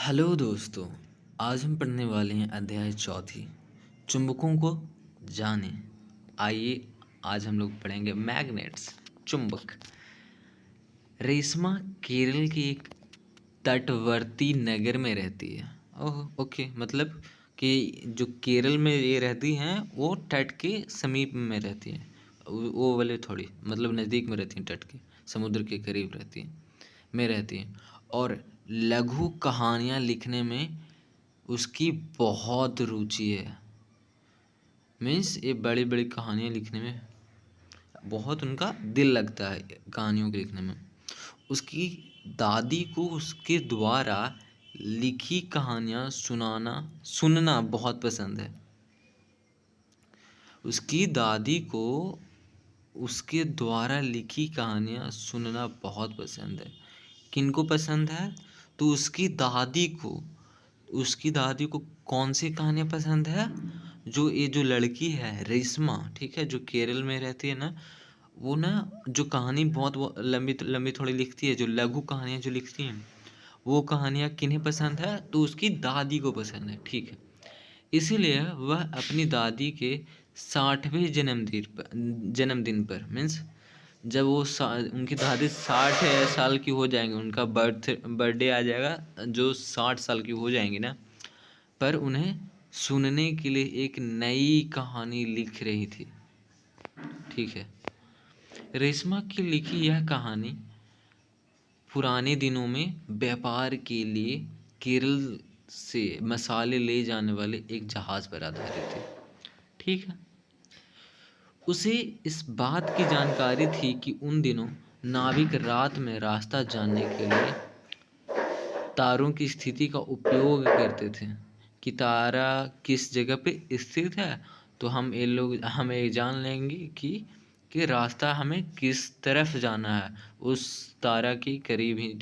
Hello दोस्तों। आज हम पढ़ने वाले हैं अध्याय चौथी, चुंबकों को जाने। आइए आज हम लोग पढ़ेंगे मैग्नेट्स, चुंबक। रेशमा केरल के एक तटवर्ती नगर में रहती है। ओह ओके, मतलब कि जो केरल में ये रहती हैं वो तट के समीप में रहती हैं। वो वाले थोड़ी, मतलब नज़दीक में रहती हैं, तट के समुद्र के करीब रहती हैं, में रहती हैं। और लघु कहानियाँ लिखने में उसकी बहुत रुचि है। मीन्स ये बड़ी बड़ी कहानियाँ लिखने में बहुत उनका दिल लगता है, कहानियों के लिखने में। उसकी दादी को उसके द्वारा लिखी कहानियाँ सुनना बहुत पसंद है। उसकी दादी को उसके द्वारा लिखी कहानियाँ सुनना बहुत पसंद है। किनको पसंद है? तो उसकी दादी को कौन सी कहानियाँ पसंद है? जो ये जो लड़की है रेशमा, ठीक है, जो केरल में रहती है ना, वो ना जो कहानी बहुत वो लंबी लंबी थोड़ी लिखती है, जो लघु कहानियाँ जो लिखती हैं, वो कहानियाँ किन्हें पसंद है? तो उसकी दादी को पसंद है, ठीक है। इसीलिए वह अपनी दादी के 60वें जन्मदिन पर मीन्स जब उनकी दादी 60 साल की हो जाएंगी, उनका बर्थडे आ जाएगा, जो 60 साल की हो जाएंगी ना, पर उन्हें सुनने के लिए एक नई कहानी लिख रही थी, ठीक है। रेशमा की लिखी यह कहानी पुराने दिनों में व्यापार के लिए केरल से मसाले ले जाने वाले एक जहाज पर आधारित थी, ठीक है। उसे इस बात की जानकारी थी कि उन दिनों नाविक रात में रास्ता जानने के लिए तारों की स्थिति का उपयोग करते थे, कि तारा किस जगह पे स्थित है, तो हम ये जान लेंगे कि रास्ता हमें किस तरफ जाना है, उस तारा के करीब ही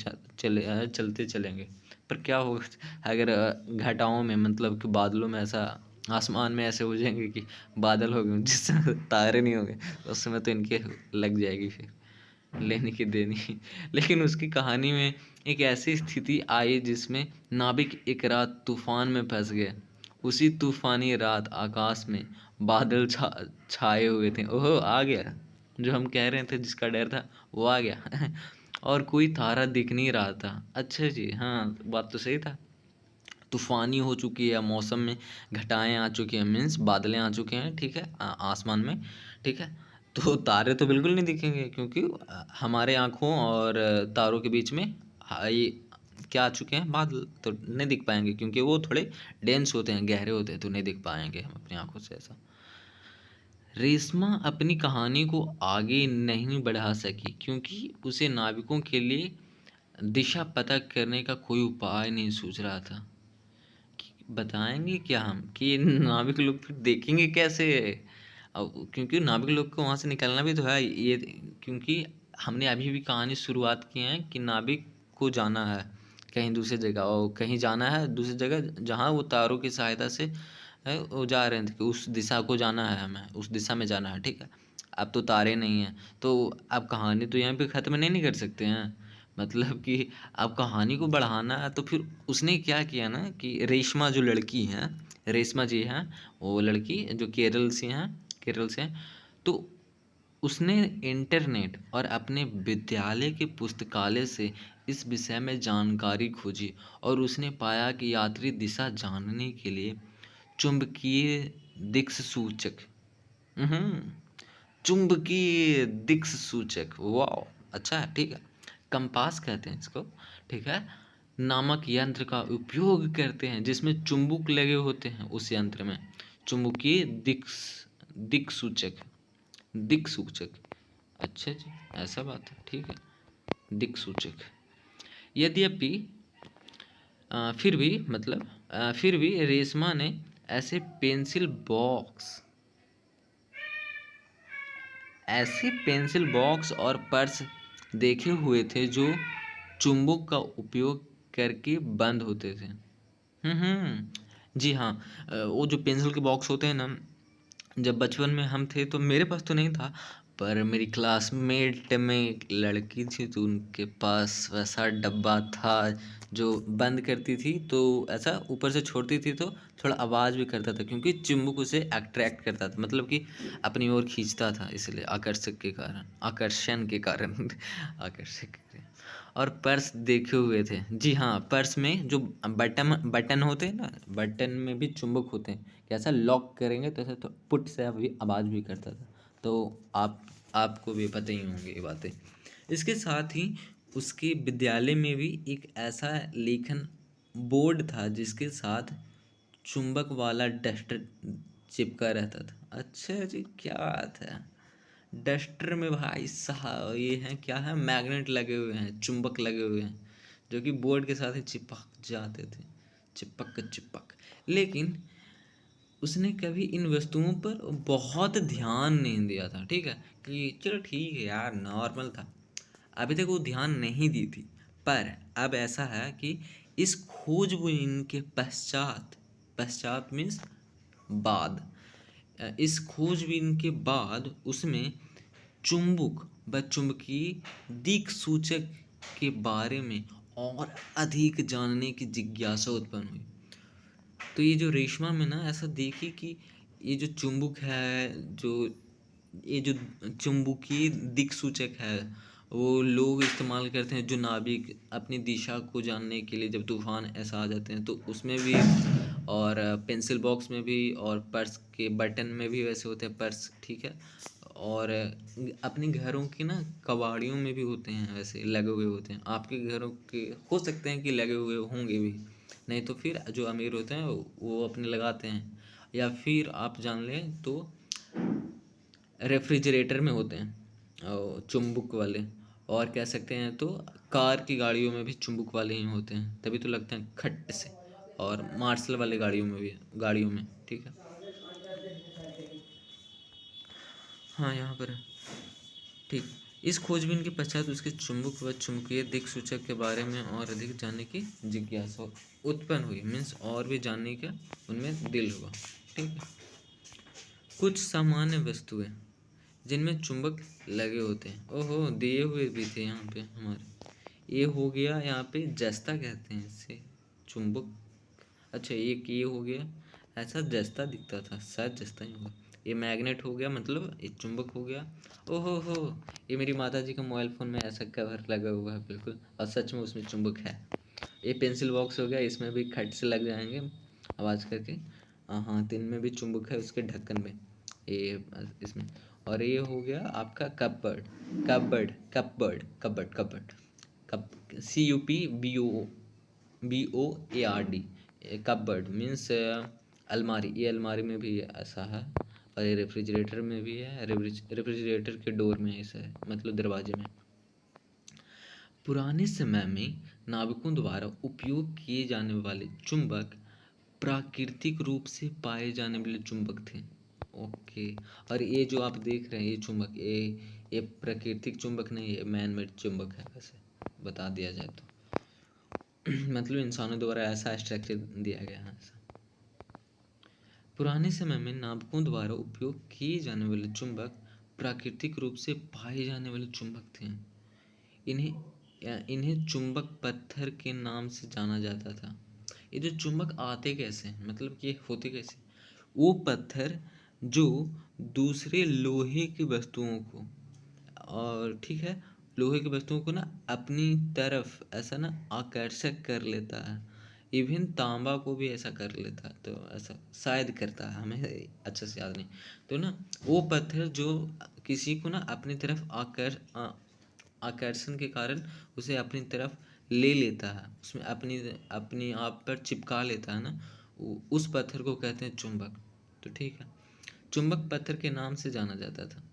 चलते चलेंगे। पर क्या होगा अगर घटाओं में, मतलब कि बादलों में, ऐसा आसमान में ऐसे हो जाएंगे कि बादल हो गए जिससे तारे नहीं होंगे, तो उस समय तो इनके लग जाएगी फिर लेने की देनी। लेकिन उसकी कहानी में एक ऐसी स्थिति आई जिसमें नाविक एक रात तूफान में फंस गए। उसी तूफानी रात आकाश में बादल छाए हुए थे। ओहो, आ गया जो हम कह रहे थे, जिसका डर था वो आ गया। और कोई तारा दिख नहीं रहा था। अच्छा जी, हाँ, बात तो सही था। तूफानी हो चुकी है, मौसम में घटाएं आ चुकी हैं, मीन्स बादलें आ चुके हैं, ठीक है, आसमान में, ठीक है। तो तारे तो बिल्कुल नहीं दिखेंगे, क्योंकि हमारे आँखों और तारों के बीच में ये क्या आ चुके हैं, बादल, तो नहीं दिख पाएंगे, क्योंकि वो थोड़े डेंस होते हैं, गहरे होते हैं, तो नहीं दिख पाएंगे हम अपनी आँखों से ऐसा। रेशमा अपनी कहानी को आगे नहीं बढ़ा सकी, क्योंकि उसे नाविकों के लिए दिशा पता करने का कोई उपाय नहीं सूझ रहा था। बताएंगे क्या हम कि नाविक लोग फिर देखेंगे कैसे? अब क्योंकि नाविक लोग को वहाँ से निकलना भी तो है ये, क्योंकि हमने अभी भी कहानी शुरुआत की है कि नाविक को जाना है कहीं दूसरी जगह, और कहीं जाना है दूसरी जगह जहाँ वो तारों की सहायता से वो जा रहे थे, कि उस दिशा को जाना है, हमें उस दिशा में जाना है, ठीक है। अब तो तारे नहीं हैं, तो अब कहानी तो यहाँ पे ख़त्म नहीं कर सकते हैं, मतलब कि अब कहानी को बढ़ाना है। तो फिर उसने क्या किया ना, कि रेशमा जो लड़की हैं, रेशमा जी हैं, वो लड़की जो केरल से हैं, तो उसने इंटरनेट और अपने विद्यालय के पुस्तकालय से इस विषय में जानकारी खोजी, और उसने पाया कि यात्री दिशा जानने के लिए चुंबकीय दिक्सूचक, हम्म चुंबकीय दिक्सूचक, वाह, अच्छा है, ठीक है, कंपास कहते हैं इसको, ठीक है, नामक यंत्र का उपयोग करते हैं, जिसमें चुंबक लगे होते हैं। उस यंत्र में चुंबकीय दिक्सूचक दिक्सूचक अच्छा जी, ऐसा बात है, ठीक है, दिक्सूचक। यद्यपि फिर भी रेशमा ने ऐसे पेंसिल बॉक्स और पर्स देखे हुए थे जो चुंबक का उपयोग करके बंद होते थे। जी हाँ, वो जो पेंसिल के बॉक्स होते हैं ना, जब बचपन में हम थे तो मेरे पास तो नहीं था, पर मेरी क्लासमेट में एक लड़की थी तो उनके पास वैसा डब्बा था जो बंद करती थी तो ऐसा ऊपर से छोड़ती थी तो थोड़ा आवाज़ भी करता था, क्योंकि चुम्बक उसे अट्रैक्ट करता था, मतलब कि अपनी ओर खींचता था, इसलिए आकर्षण के कारण आकर्षक के कारण। और पर्स देखे हुए थे, जी हाँ, पर्स में जो बटन बटन होते हैं ना, बटन में भी चुम्बक होते हैं, कैसा लॉक करेंगे तो ऐसा तो पुट से अभी आवाज़ भी करता था। तो आपको भी पता ही होंगे ये बातें। इसके साथ ही उसके विद्यालय में भी एक ऐसा लेखन बोर्ड था जिसके साथ चुंबक वाला डस्टर चिपका रहता था। अच्छा जी, क्या बात है। डस्टर में भाई साहब ये है, क्या है, मैग्नेट लगे हुए हैं, चुंबक लगे हुए हैं, जो कि बोर्ड के साथ ही चिपक जाते थे, चिपक। लेकिन उसने कभी इन वस्तुओं पर बहुत ध्यान नहीं दिया था, ठीक है, कि चलो ठीक है यार, नॉर्मल था, अभी तक वो ध्यान नहीं दी थी। पर अब ऐसा है कि इस खोजबीन के पश्चात, पश्चात मीन्स बाद, इस खोजबीन के बाद उसमें चुंबक व चुंबकीय दिक् सूचक के बारे में और अधिक जानने की जिज्ञासा उत्पन्न हुई। तो ये जो रेशमा में ना ऐसा देखी कि ये जो चुंबक है, जो ये जो चुंबकीय दिक् सूचक है, वो लोग इस्तेमाल करते हैं, जो नाविक अपनी दिशा को जानने के लिए जब तूफान ऐसा आ जाते हैं तो उसमें भी, और पेंसिल बॉक्स में भी, और पर्स के बटन में भी वैसे होते हैं पर्स, ठीक है, और अपने घरों की ना कबाड़ियों में भी होते हैं, वैसे लगे हुए होते हैं, आपके घरों के हो सकते हैं कि लगे हुए होंगे भी, नहीं तो फिर जो अमीर होते हैं वो अपने लगाते हैं, या फिर आप जान लें तो रेफ्रिजरेटर में होते हैं और चुंबक वाले, और कह सकते हैं तो कार की गाड़ियों में भी चुंबक वाले ही होते हैं, तभी तो लगते हैं खट से, और मार्शल वाले गाड़ियों में भी, गाड़ियों में, ठीक है। हाँ, यहाँ पर है, ठीक। इस खोजबीन के पश्चात उसके चुंबक व चुंबकीय दिक् सूचक के बारे में और अधिक जानने की जिज्ञासा उत्पन्न हुई, मीन्स और भी जानने का उनमें दिल हुआ, ठीक है। कुछ सामान्य वस्तुएं जिनमें चुंबक लगे होते हैं, ओहो दिए हुए भी थे यहाँ पे हमारे, ये हो गया यहाँ पे जस्ता कहते हैं इसे, चुंबक। अच्छा, एक ये हो गया, ऐसा जस्ता दिखता था, शायद जस्ता ही होगा। ये मैग्नेट हो गया, मतलब ये चुंबक हो गया। ओहो हो, ये मेरी माता जी का मोबाइल फ़ोन में ऐसा कवर लगा हुआ है बिल्कुल, और सच में उसमें चुंबक है। ये पेंसिल बॉक्स हो गया, इसमें भी खट से लग जाएंगे आवाज़ करके। हाँ, तो इनमें भी चुंबक है उसके ढक्कन में, ये इसमें। और ये हो गया आपका कपबर्ड, कपबर्ड, कप, CUPBOARD, कपबर्ड मीन्स अलमारी, ये अलमारी में भी ऐसा है, और ये रेफ्रिजरेटर में भी है, रेफ्रिजरेटर के डोर में ऐसा है, मतलब दरवाजे में। पुराने समय में नाविकों द्वारा उपयोग किए जाने वाले चुंबक प्राकृतिक रूप से पाए जाने वाले चुंबक थे, ओके। और ये जो आप देख रहे हैं ये चुंबक, ये प्राकृतिक चुंबक नहीं है, मैन मेड चुंबक है, वैसे बता दिया जाए तो मतलब इंसानों द्वारा ऐसा स्ट्रक्चर दिया गया है ऐसा। पुराने समय में नाविकों द्वारा उपयोग किए जाने वाले चुंबक प्राकृतिक रूप से पाए जाने वाले चुंबक थे। इन्हें चुंबक पत्थर के नाम से जाना जाता था। ये जो चुंबक आते कैसे हैं, मतलब कि होते कैसे, वो पत्थर जो दूसरे लोहे की वस्तुओं को, और ठीक है, लोहे की वस्तुओं को ना अपनी तरफ ऐसा ना आकर्षक कर लेता है, इवन तांबा को भी ऐसा कर लेता है, तो ऐसा शायद करता है, हमें अच्छे से याद नहीं। तो ना वो पत्थर जो किसी को ना अपनी तरफ आकर्षण के कारण उसे अपनी तरफ ले लेता है, उसमें अपनी अपनी आप पर चिपका लेता है ना, उस पत्थर को कहते हैं चुंबक। तो ठीक है, चुंबक पत्थर के नाम से जाना जाता था,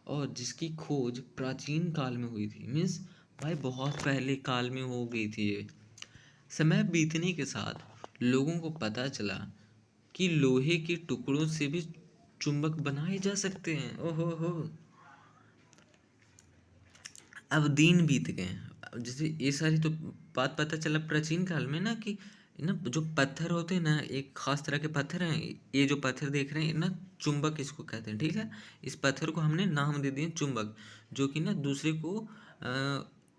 और जिसकी खोज प्राचीन काल में हुई थी, मीन्स भाई बहुत पहले काल में हो गई थी ये। समय बीतने के साथ लोगों को पता चला कि लोहे के टुकड़ों से भी चुंबक बनाए जा सकते हैं, ओहो हो। अब दिन बीत गए, अब जैसे ये सारी तो बात पता चला प्राचीन काल में ना कि ना जो पत्थर होते हैं ना, एक खास तरह के पत्थर हैं। ये जो पत्थर देख रहे हैं ना, चुंबक इसको कहते हैं, ठीक है। इस पत्थर को हमने नाम दे दिए चुंबक, जो कि ना दूसरे को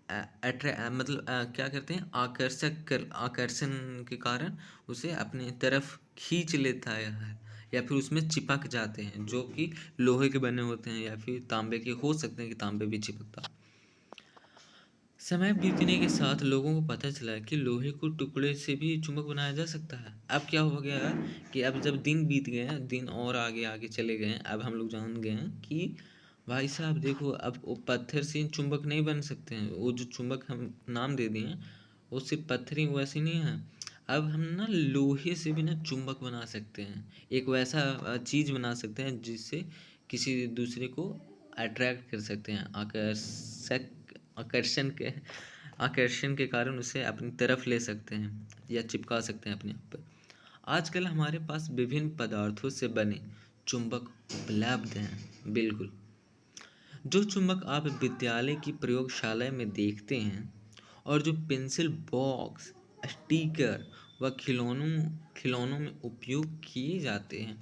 मतलब क्या करते हैं, आकर्षण के कारण उसे अपने तरफ खींच लेता है, या फिर उसमें चिपक जाते हैं, जो कि लोहे के बने होते हैं या फिर तांबे के हो सकते हैं, कि तांबे भी चिपकता। समय बीतने के साथ लोगों को पता चला कि लोहे को टुकड़े से भी चुंबक बनाया जा सकता है। अब क्या हो गया कि अब जब दिन बीत गए हैं, दिन और आगे आगे चले गए हैं, अब हम लोग जान गए हैं कि भाई साहब देखो, अब वो पत्थर से चुंबक नहीं बन सकते हैं। वो जो चुंबक हम नाम दे दिए हैं, वो सिर्फ पत्थर ही वैसे नहीं है। अब हम ना लोहे से भी ना चुंबक बना सकते हैं, एक वैसा चीज़ बना सकते हैं जिससे किसी दूसरे को अट्रैक्ट कर सकते हैं, आकर्षण के आकर्षण के कारण उसे अपनी तरफ ले सकते हैं या चिपका सकते हैं अपने आप पर। आजकल हमारे पास विभिन्न पदार्थों से बने चुंबक उपलब्ध हैं, बिल्कुल। जो चुंबक आप विद्यालय की प्रयोगशाला में देखते हैं, और जो पेंसिल बॉक्स, स्टिकर व खिलौनों में उपयोग किए जाते हैं,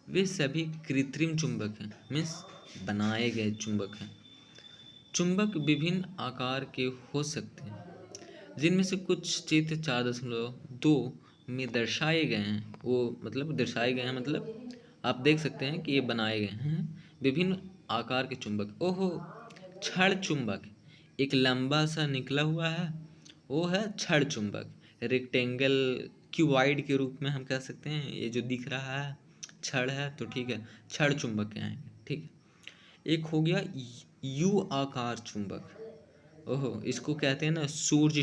वे सभी कृत्रिम चुंबक हैं, मीन्स बनाए गए चुंबक हैं। चुंबक विभिन्न आकार के हो सकते हैं, जिनमें से कुछ चित्र 4.2 में दर्शाए गए हैं। वो मतलब दर्शाए गए हैं, मतलब आप देख सकते हैं कि ये बनाए गए हैं विभिन्न आकार के चुंबक। ओहो, छड़ चुंबक एक लंबा सा निकला हुआ है, वो है छड़ चुंबक। रेक्टेंगल, क्यूबॉइड के रूप में हम कह सकते हैं। ये जो दिख रहा है छड़ है, तो ठीक है, छड़ चुंबक कहेंगे, ठीक है। एक हो गया यू आकार चुंबक। ओहो, इसको कहते हैं ना सूर्य,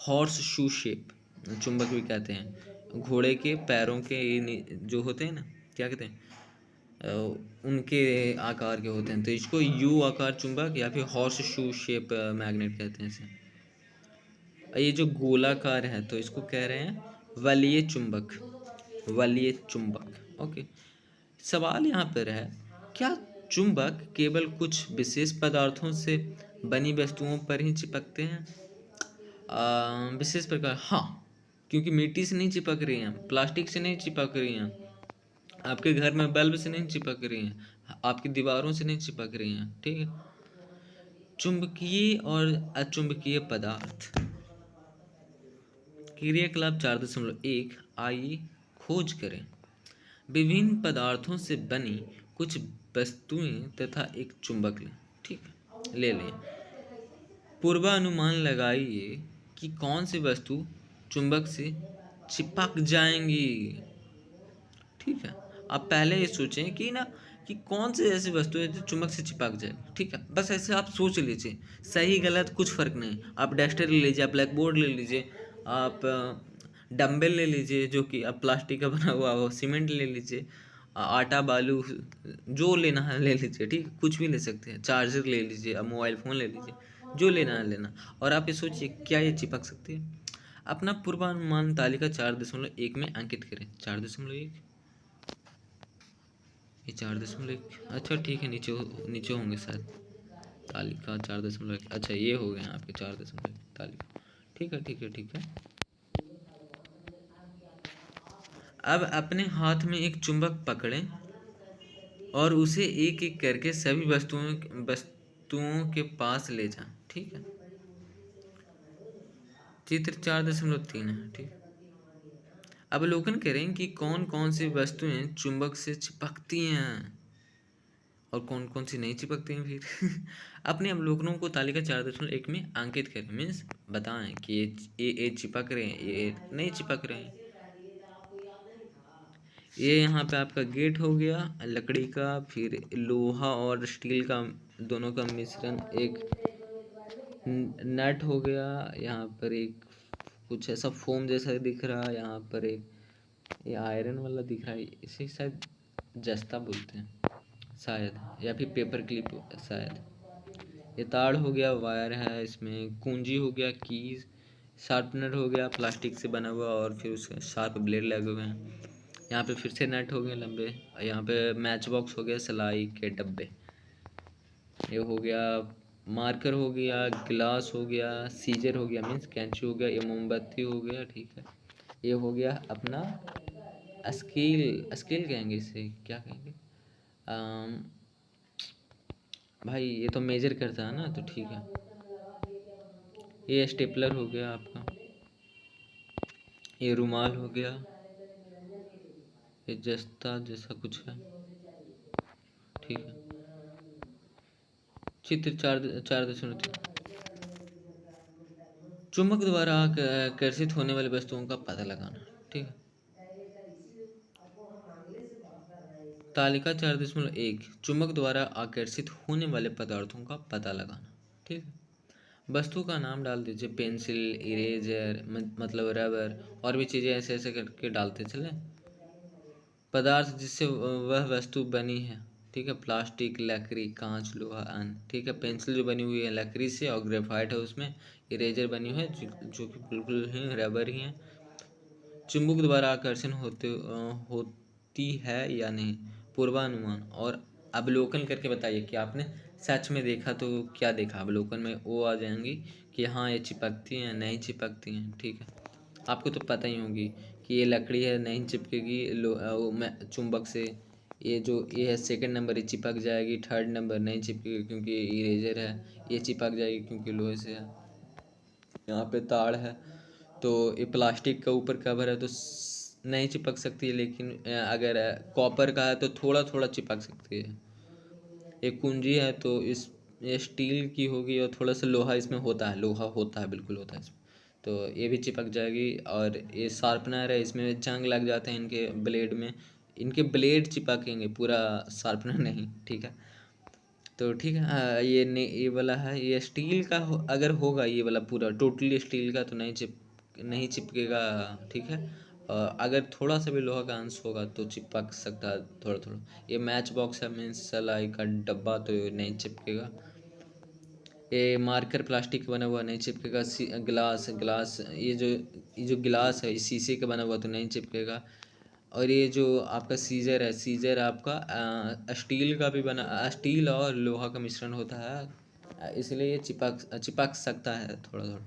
हॉर्स शू शेप चुंबक भी कहते हैं। घोड़े के पैरों के जो होते हैं ना, क्या कहते हैं, उनके आकार के होते हैं, तो इसको यू आकार चुंबक या फिर हॉर्स शू शेप मैग्नेट कहते हैं इसे। ये जो गोलाकार है, तो इसको कह रहे हैं वलय चुंबक, वलय चुंबक। ओके, सवाल यहाँ पर है, क्या चुंबक केवल कुछ विशेष पदार्थों से बनी वस्तुओं पर ही चिपकते हैं? विशेष प्रकार, हाँ, क्योंकि मिट्टी से नहीं चिपक रही हैं, प्लास्टिक से नहीं चिपक रही हैं, आपके घर में बल्ब से नहीं चिपक रही हैं, आपकी दीवारों से नहीं चिपक रही हैं, ठीक है। चुंबकीय और अचुंबकीय पदार्थ, क्रियाकलाप 4.1, आइए खोज करें। विभिन्न पदार्थों से बनी कुछ वस्तुएं तथा एक चुंबक लें, ठीक है, ले लें। पूर्वानुमान लगाइए कि कौन सी वस्तु चुंबक से चिपक जाएंगी, ठीक है। आप पहले ये सोचें कि ना, कि कौन सी ऐसी वस्तु है जो चुंबक से चिपक जाएगी, ठीक है। बस ऐसे आप सोच लीजिए, सही गलत कुछ फर्क नहीं। आप डस्टर ले लीजिए, आप ब्लैक बोर्ड ले लीजिए, आप डंबल ले लीजिए जो कि अब प्लास्टिक का बना हुआ हो, सीमेंट ले लीजिए, आटा बालू जो लेना है ले लीजिए, ठीक है, कुछ भी ले सकते हैं। चार्जर ले लीजिए, अब मोबाइल फ़ोन ले लीजिए, जो लेना है लेना। और आप ये सोचिए, क्या ये चिपक सकती है? अपना पूर्वानुमान तालिका 4.1 में अंकित करें। 4.1, ये 4.1, अच्छा ठीक है, नीचे नीचे होंगे शायद। तालिका 4.1, अच्छा ये हो गए हैं आपके 4.1 तालिका, ठीक है ठीक है ठीक है। अब अपने हाथ में एक चुंबक पकड़ें और उसे एक एक करके सभी वस्तुओं के पास ले जाएं, ठीक है। चित्र 4.3 है, ठीक। अवलोकन करें कि कौन कौन सी वस्तुएं चुंबक से चिपकती हैं और कौन कौन सी नहीं चिपकती हैं फिर। अपने अवलोकनों को तालिका 4.1 में अंकित करें, मीन्स बताएं कि ये चिपक रहे हैं, ये नहीं चिपक रहे हैं। ये यहाँ पे आपका गेट हो गया लकड़ी का, फिर लोहा और स्टील का दोनों का मिश्रण, एक नट हो गया, यहाँ पर एक कुछ ऐसा फोम जैसा दिख रहा है, यहाँ पर एक ये आयरन वाला दिख रहा है, इसे शायद जस्ता बोलते हैं शायद, या फिर पेपर क्लिप शायद। ये तार हो गया, वायर है, इसमें कुंजी हो गया, कीज, शार्पनर हो गया प्लास्टिक से बना हुआ, और फिर उसके शार्प ब्लेड लगे हुए हैं। यहाँ पे फिर से नट हो गए लंबे, यहाँ पे मैच बॉक्स हो गया, सिलाई के डब्बे, ये हो गया मार्कर हो गया, गिलास हो गया, सीजर हो गया मीन्स कैंची हो गया, ये मोमबत्ती हो गया, ठीक है। ये हो गया अपना स्केल, स्केल कहेंगे इसे, क्या कहेंगे, अम, भाई ये तो मेजर करता है ना, तो ठीक है। ये स्टेपलर हो गया आपका, ये रुमाल हो गया, ये जस्ता जैसा कुछ है, ठीक है। चित्र 4.3 चुंबक द्वारा आकर्षित होने वाली वस्तुओं का पता लगाना, ठीक है। तालिका 4.1 चुंबक द्वारा आकर्षित होने वाले पदार्थों का पता लगाना, ठीक है। वस्तु का नाम डाल दीजिए, पेंसिल, इरेजर, मतलब रबर, और भी चीज़ें ऐसे ऐसे करके डालते चले। पदार्थ जिससे वह वस्तु बनी है, ठीक है, प्लास्टिक, लकड़ी, कांच, लोहा, अन्य, ठीक है। पेंसिल जो बनी हुई है लकड़ी से और ग्रेफाइट है उसमें। इरेजर बनी हुई है जो कि बिल्कुल ही रबर ही है। चुंबक द्वारा आकर्षण होती है या नहीं, पूर्वानुमान और अवलोकन करके बताइए कि आपने सच में देखा तो क्या देखा। अवलोकन में वो आ जाएंगी कि हाँ ये चिपकती हैं नहीं चिपकती हैं, ठीक है। आपको तो पता ही होगी कि ये लकड़ी है नहीं चिपकेगी चुंबक से। ये है सेकंड नंबर, ये चिपक जाएगी। थर्ड नंबर नहीं चिपकेगी क्योंकि ये इरेजर है, ये चिपक जाएगी क्योंकि लोहे से है। यहाँ पे ताड़ है तो ये प्लास्टिक का ऊपर कवर है तो नहीं चिपक सकती है, लेकिन अगर कॉपर का है तो थोड़ा थोड़ा चिपक सकती है। एक कुंजी है तो इस ये स्टील की होगी और थोड़ा सा लोहा इसमें होता है, लोहा होता है, बिल्कुल होता है इसमें, तो ये भी चिपक जाएगी। और ये शार्पनर है, इसमें जंग लग जाते हैं इनके ब्लेड में, इनके ब्लेड चिपकेंगे, पूरा शार्पनर नहीं, ठीक है। तो ठीक है, ये वाला है, ये स्टील का अगर होगा ये वाला पूरा टोटली स्टील का तो नहीं चिपकेगा, ठीक है। अगर थोड़ा सा भी लोहा का अंश होगा तो चिपक सकता है थोड़ा थोड़ा। ये मैच बॉक्स है, मीन्स सलाई का डब्बा, तो नहीं चिपकेगा। ये मार्कर प्लास्टिक का बना हुआ नहीं चिपकेगा। ग्लास ग्लास ये जो गिलास है इस शीशे का बना हुआ तो नहीं चिपकेगा। और ये जो आपका सीजर है, सीजर आपका स्टील का भी बना, स्टील और लोहा का मिश्रण होता है, इसलिए ये चिपक सकता है थोड़ा थोड़ा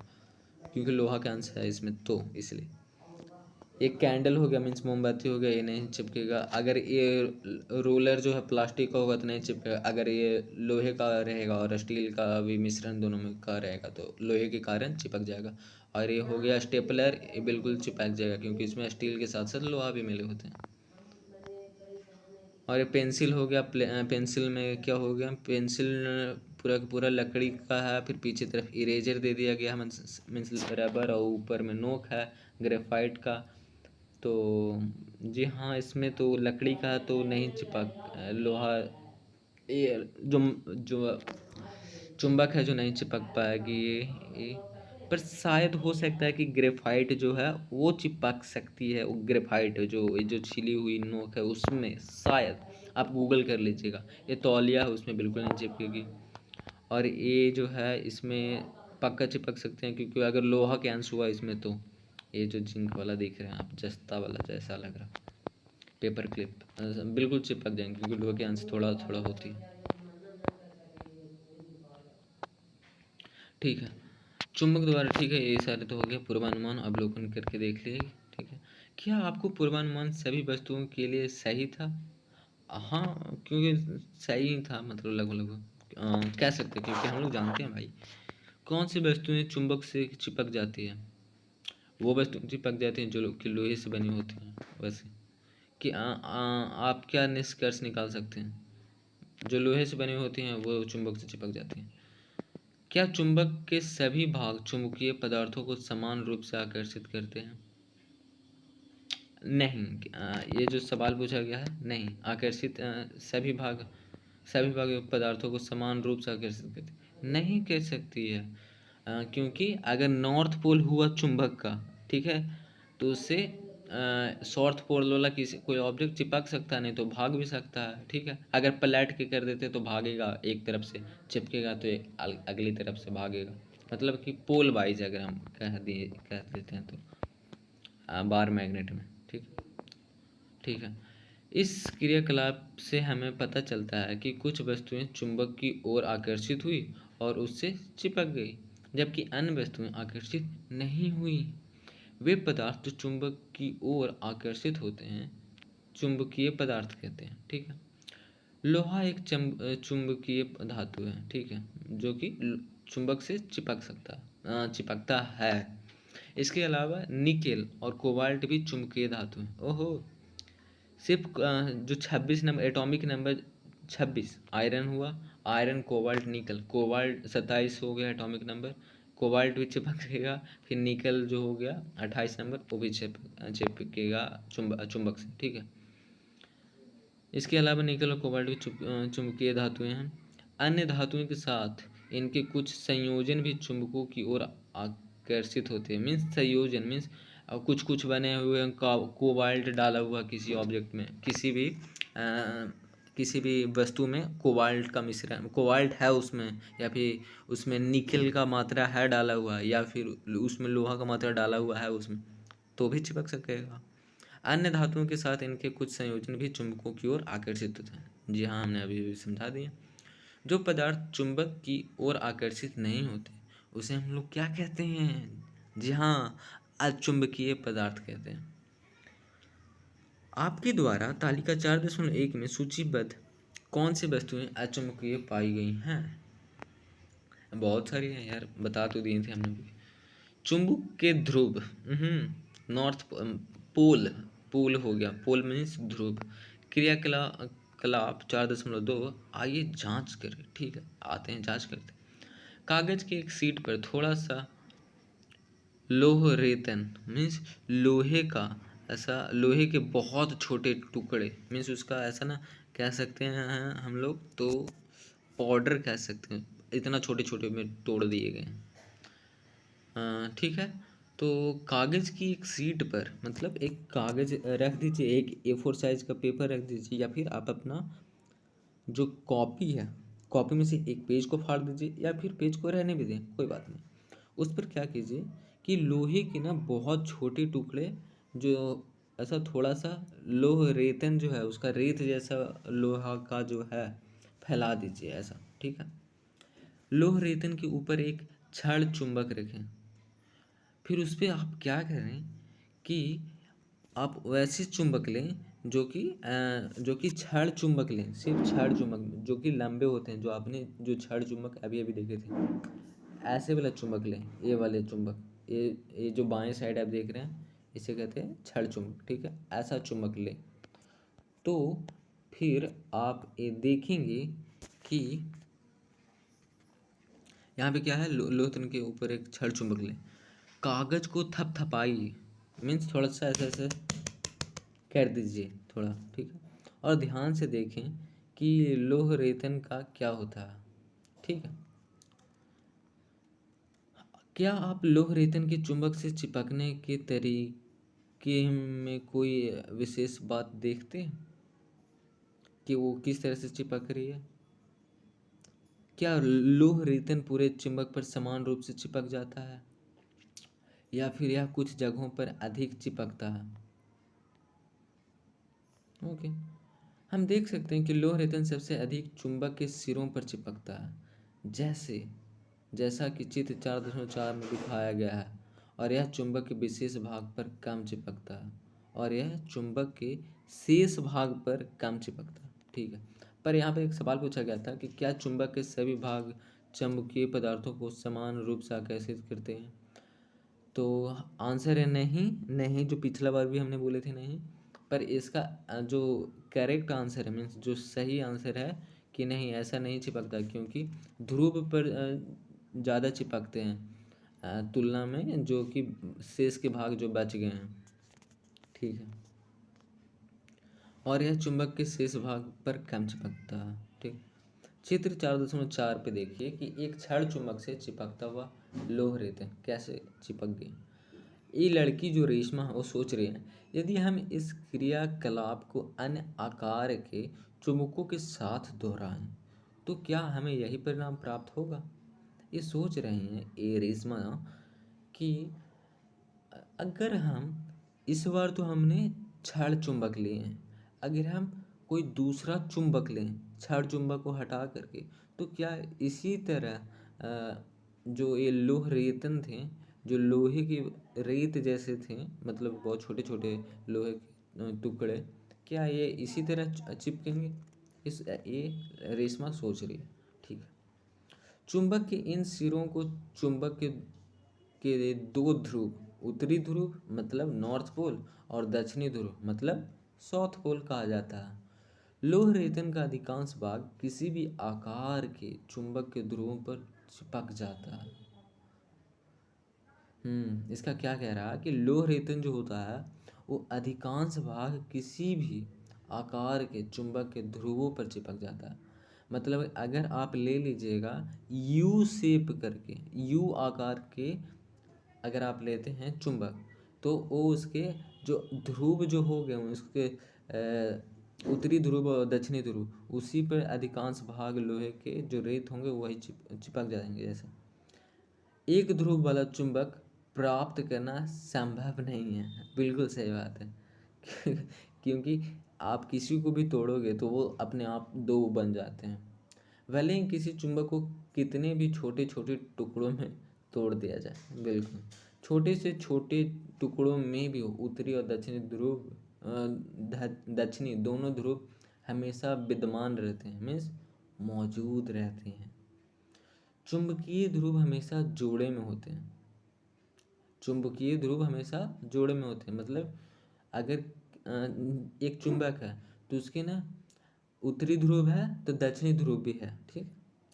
क्योंकि लोहा का अंश है इसमें, तो इसलिए। एक कैंडल हो गया, मीन्स मोमबत्ती हो गया, ये नहीं चिपकेगा। अगर ये रोलर जो है प्लास्टिक का होगा तो नहीं चिपकेगा। अगर ये लोहे का रहेगा और स्टील का भी मिश्रण दोनों में का रहेगा तो लोहे के कारण चिपक जाएगा। और ये हो गया स्टेपलर, ये बिल्कुल चिपक जाएगा क्योंकि इसमें स्टील के साथ साथ लोहा भी मिले होते हैं। और ये पेंसिल हो गया, पेंसिल में क्या हो गया, पेंसिल पूरा का पूरा लकड़ी का है, फिर पीछे तरफ इरेजर दे दिया गया मीन्स रबर, और ऊपर में नोक है ग्रेफाइट का। तो जी हाँ, इसमें तो लकड़ी का तो नहीं चिपक, लोहा ये जो चुंबक है जो नहीं चिपक पाएगी ये। पर शायद हो सकता है कि ग्रेफाइट जो है वो चिपक सकती है। वो ग्रेफाइट जो छिली हुई नोक है उसमें शायद, आप गूगल कर लीजिएगा। ये तौलिया है उसमें बिल्कुल नहीं चिपकेगी। और ये जो है इसमें पक्का चिपक सकते हैं क्योंकि अगर लोहा के अंश हुआ इसमें तो ये जो जिंक वाला देख रहे हैं आप, जस्ता वाला जैसा लग रहा, पेपर क्लिप, बिल्कुल चिपक जाएंगे क्योंकि लोहे के अंश थोड़ा थोड़ा होती है, ठीक है। चुंबक द्वारा, ठीक है, ये सारे तो हो गया। पूर्वानुमान अवलोकन करके देख लिए, ठीक है। क्या आपको पूर्वानुमान सभी वस्तुओं के लिए सही था? हाँ, क्योंकि सही ही था, मतलब लगभग लगभग कह सकते हैं क्योंकि हम लोग जानते हैं भाई कौन सी वस्तुएं चुंबक से चिपक जाती है। वो वस्तुएं चिपक जाती हैं जो कि लोहे से बनी होती हैं। वैसे कि आप क्या निष्कर्ष निकाल सकते हैं, जो लोहे से बनी होती हैं वो चुंबक से चिपक जाती हैं। क्या चुंबक के सभी भाग चुंबकीय पदार्थों को समान रूप से आकर्षित करते हैं? नहीं, ये जो सवाल पूछा गया है, नहीं आकर्षित, सभी भाग पदार्थों को समान रूप से आकर्षित करते नहीं कर सकती है। क्योंकि अगर नॉर्थ पोल हुआ चुंबक का, ठीक है, तो उससे साउथ पोल वाला किसी कोई ऑब्जेक्ट चिपक सकता है, नहीं तो भाग भी सकता है, ठीक है। अगर पलट के कर देते तो भागेगा एक तरफ से, चिपकेगा तो अगली तरफ से भागेगा। मतलब कि पोल वाइज अगर हम कह देते हैं तो बार मैग्नेट में, ठीक, ठीक है। इस क्रियाकलाप से हमें पता चलता है कि कुछ वस्तुएं चुंबक की ओर आकर्षित हुई और उससे चिपक गई, जबकि अन्य वस्तुएं आकर्षित नहीं हुई। वे पदार्थ जो चुंबक की ओर आकर्षित होते हैं चुंबकीय पदार्थ कहते हैं। ठीक है। लोहा एक चुंबकीय धातु है। ठीक है, जो कि चुंबक से चिपकता है। इसके अलावा निकेल और कोबाल्ट भी चुंबकीय धातु हैं। ओहो, सिर्फ जो 26 नंबर एटॉमिक नंबर 26 आयरन हुआ, आयरन कोबाल्ट निकल, कोबाल्ट 27 हो गया एटॉमिक नंबर, कोबाल्ट भी चिपकेगा। फिर निकल जो हो गया 28 नंबर, वो भी चिपकेगा चुंबक से। ठीक है। इसके अलावा निकल और कोबाल्ट भी चुंबकीय धातुएं हैं। अन्य धातुओं के साथ इनके कुछ संयोजन भी चुंबकों की ओर आकर्षित होते हैं। मीन्स संयोजन मीन्स कुछ कुछ बने हुए कोबाल्ट डाला हुआ किसी ऑब्जेक्ट में, किसी भी वस्तु में कोबाल्ट का मिश्रण, कोबाल्ट है उसमें, या फिर उसमें निकेल का मात्रा है डाला हुआ, या फिर उसमें लोहा का मात्रा डाला हुआ है उसमें, तो भी चिपक सकेगा। अन्य धातुओं के साथ इनके कुछ संयोजन भी चुंबकों की ओर आकर्षित होते हैं। जी हाँ, हमने अभी भी समझा दिया। जो पदार्थ चुंबक की ओर आकर्षित नहीं होते उसे हम लोग क्या कहते हैं? जी हाँ, अचुंबकीय पदार्थ कहते हैं। आपके द्वारा तालिका 4.1 में सूचीबद्ध कौन सी वस्तुएं अचुंबकीय पाई गई हैं? बहुत सारी हैं यार, बता तो दिए थे हमने भी। चुंबक के ध्रुव, नॉर्थ पोल, पोल हो गया, पोल मीन्स ध्रुव। क्रियाकलाप 4.2, आइए जांच करें। ठीक है, आते हैं जांच करते हैं। कागज की एक सीट पर थोड़ा सा लोह रेतन मीन्स लोहे का, ऐसा लोहे के बहुत छोटे टुकड़े, मीन्स उसका ऐसा ना कह सकते हैं हम लोग, तो पाउडर कह सकते हैं, इतना छोटे छोटे में तोड़ दिए गए। ठीक है। तो कागज़ की एक सीट पर, मतलब एक कागज़ रख दीजिए, एक A4 साइज़ का पेपर रख दीजिए, या फिर आप अपना जो कॉपी है, कॉपी में से एक पेज को फाड़ दीजिए, या फिर पेज को रहने भी दें, कोई बात नहीं। उस पर क्या कीजिए कि लोहे के ना बहुत छोटे टुकड़े, जो ऐसा थोड़ा सा लोह रेतन जो है उसका रेत जैसा लोहा का जो है फैला दीजिए ऐसा। ठीक है। लोह रेतन के ऊपर एक छड़ चुंबक रखें। फिर उस पर आप क्या करें कि आप वैसे चुंबक लें जो कि छड़ चुंबक लें, सिर्फ छड़ चुंबक जो कि लंबे होते हैं, जो आपने जो छड़ चुंबक अभी अभी देखे थे, ऐसे वाला चुंबक लें, ये वाले चुंबक, ये जो बाएं साइड आप देख रहे हैं इसे कहते हैं छड़ चुंबक। ठीक है, ऐसा चुंबक लें। तो फिर आप ये देखेंगे कि यहाँ पे क्या है, लोथन के ऊपर एक छड़ चुंबक लें, कागज को थपथपाइए, मीन्स थोड़ा सा ऐसे ऐसे कर दीजिए थोड़ा। ठीक है, और ध्यान से देखें कि लोह रेतन का क्या होता है। ठीक है। क्या आप लोह रेतन के चुंबक से चिपकने के तरीके में कोई विशेष बात देखते हैं कि वो किस तरह से चिपक रही है? क्या लोह रेतन पूरे चुंबक पर समान रूप से चिपक जाता है, या फिर यह कुछ जगहों पर अधिक चिपकता है? ओके, हम देख सकते हैं कि लोह रेतन सबसे अधिक चुंबक के सिरों पर चिपकता है, जैसा कि चित्र 4.4 में दिखाया गया है, और यह चुंबक के विशेष भाग पर कम चिपकता है, और यह चुंबक के शेष भाग पर कम चिपकता है। ठीक है, पर यहाँ पर एक सवाल पूछा गया था कि क्या चुंबक के सभी भाग चुंबकीय पदार्थों को समान रूप से आकर्षित करते हैं? तो आंसर है नहीं, नहीं, जो पिछला बार भी हमने बोले थे नहीं। पर इसका जो करेक्ट आंसर है, मीन्स जो सही आंसर है कि नहीं, ऐसा नहीं चिपकता, क्योंकि ध्रुव पर ज़्यादा चिपकते हैं तुलना में जो कि शेष के भाग जो बच गए हैं। ठीक है, और यह चुंबक के शेष भाग पर कम चिपकता है। ठीक, चित्र 4.4 पे देखिए कि एक छड़ चुंबक से चिपकता हुआ लोह रेतन कैसे चिपक गई। ये लड़की जो रेशमा है वो सोच रही है, यदि हम इस क्रियाकलाप को अन्य आकार के चुंबकों के साथ दोहराएं तो क्या हमें यही परिणाम प्राप्त होगा? ये सोच रहे हैं ये रेशमा कि अगर हम इस बार तो हमने छड़ चुंबक लिए हैं, अगर हम कोई दूसरा चुंबक लें छड़ चुंबक को हटा करके, तो क्या इसी तरह जो ये लोह रेतन थे जो लोहे की रेत जैसे थे, मतलब बहुत छोटे छोटे लोहे के टुकड़े, क्या ये इसी तरह चिपकेंगे? इस ये रेशमा सोच रही है। ठीक है। चुंबक के इन सिरों को चुंबक के दो ध्रुव, उत्तरी ध्रुव मतलब नॉर्थ पोल और दक्षिणी ध्रुव मतलब साउथ पोल कहा जाता है। लोह रेतन का अधिकांश भाग किसी भी आकार के चुंबक के ध्रुवों पर चिपक जाता है। इसका क्या कह रहा है कि लोह रेतन जो होता है वो अधिकांश भाग किसी भी आकार के चुंबक के ध्रुवों पर चिपक जाता है। मतलब अगर आप ले लीजिएगा यू शेप करके, यू आकार के अगर आप लेते हैं चुंबक, तो वो उसके जो ध्रुव जो हो गए उसके उत्तरी ध्रुव और दक्षिणी ध्रुव, उसी पर अधिकांश भाग लोहे के जो रेत होंगे वही चिपक जाएंगे। जैसे एक ध्रुव वाला चुंबक प्राप्त करना संभव नहीं है। बिल्कुल सही बात है क्योंकि आप किसी को भी तोड़ोगे तो वो अपने आप दो बन जाते हैं। भले ही किसी चुंबक को कितने भी छोटे छोटे टुकड़ों में तोड़ दिया जाए, बिल्कुल छोटे से छोटे टुकड़ों में भी उत्तरी और दक्षिणी ध्रुव, दक्षिणी दोनों ध्रुव हमेशा विद्यमान रहते हैं, मीन्स मौजूद रहते हैं। चुंबकीय ध्रुव हमेशा जोड़े में होते हैं। चुंबकीय ध्रुव हमेशा जोड़े में होते हैं, मतलब अगर एक चुंबक है तो उसके ना उत्तरी ध्रुव है तो दक्षिणी ध्रुव भी है। ठीक,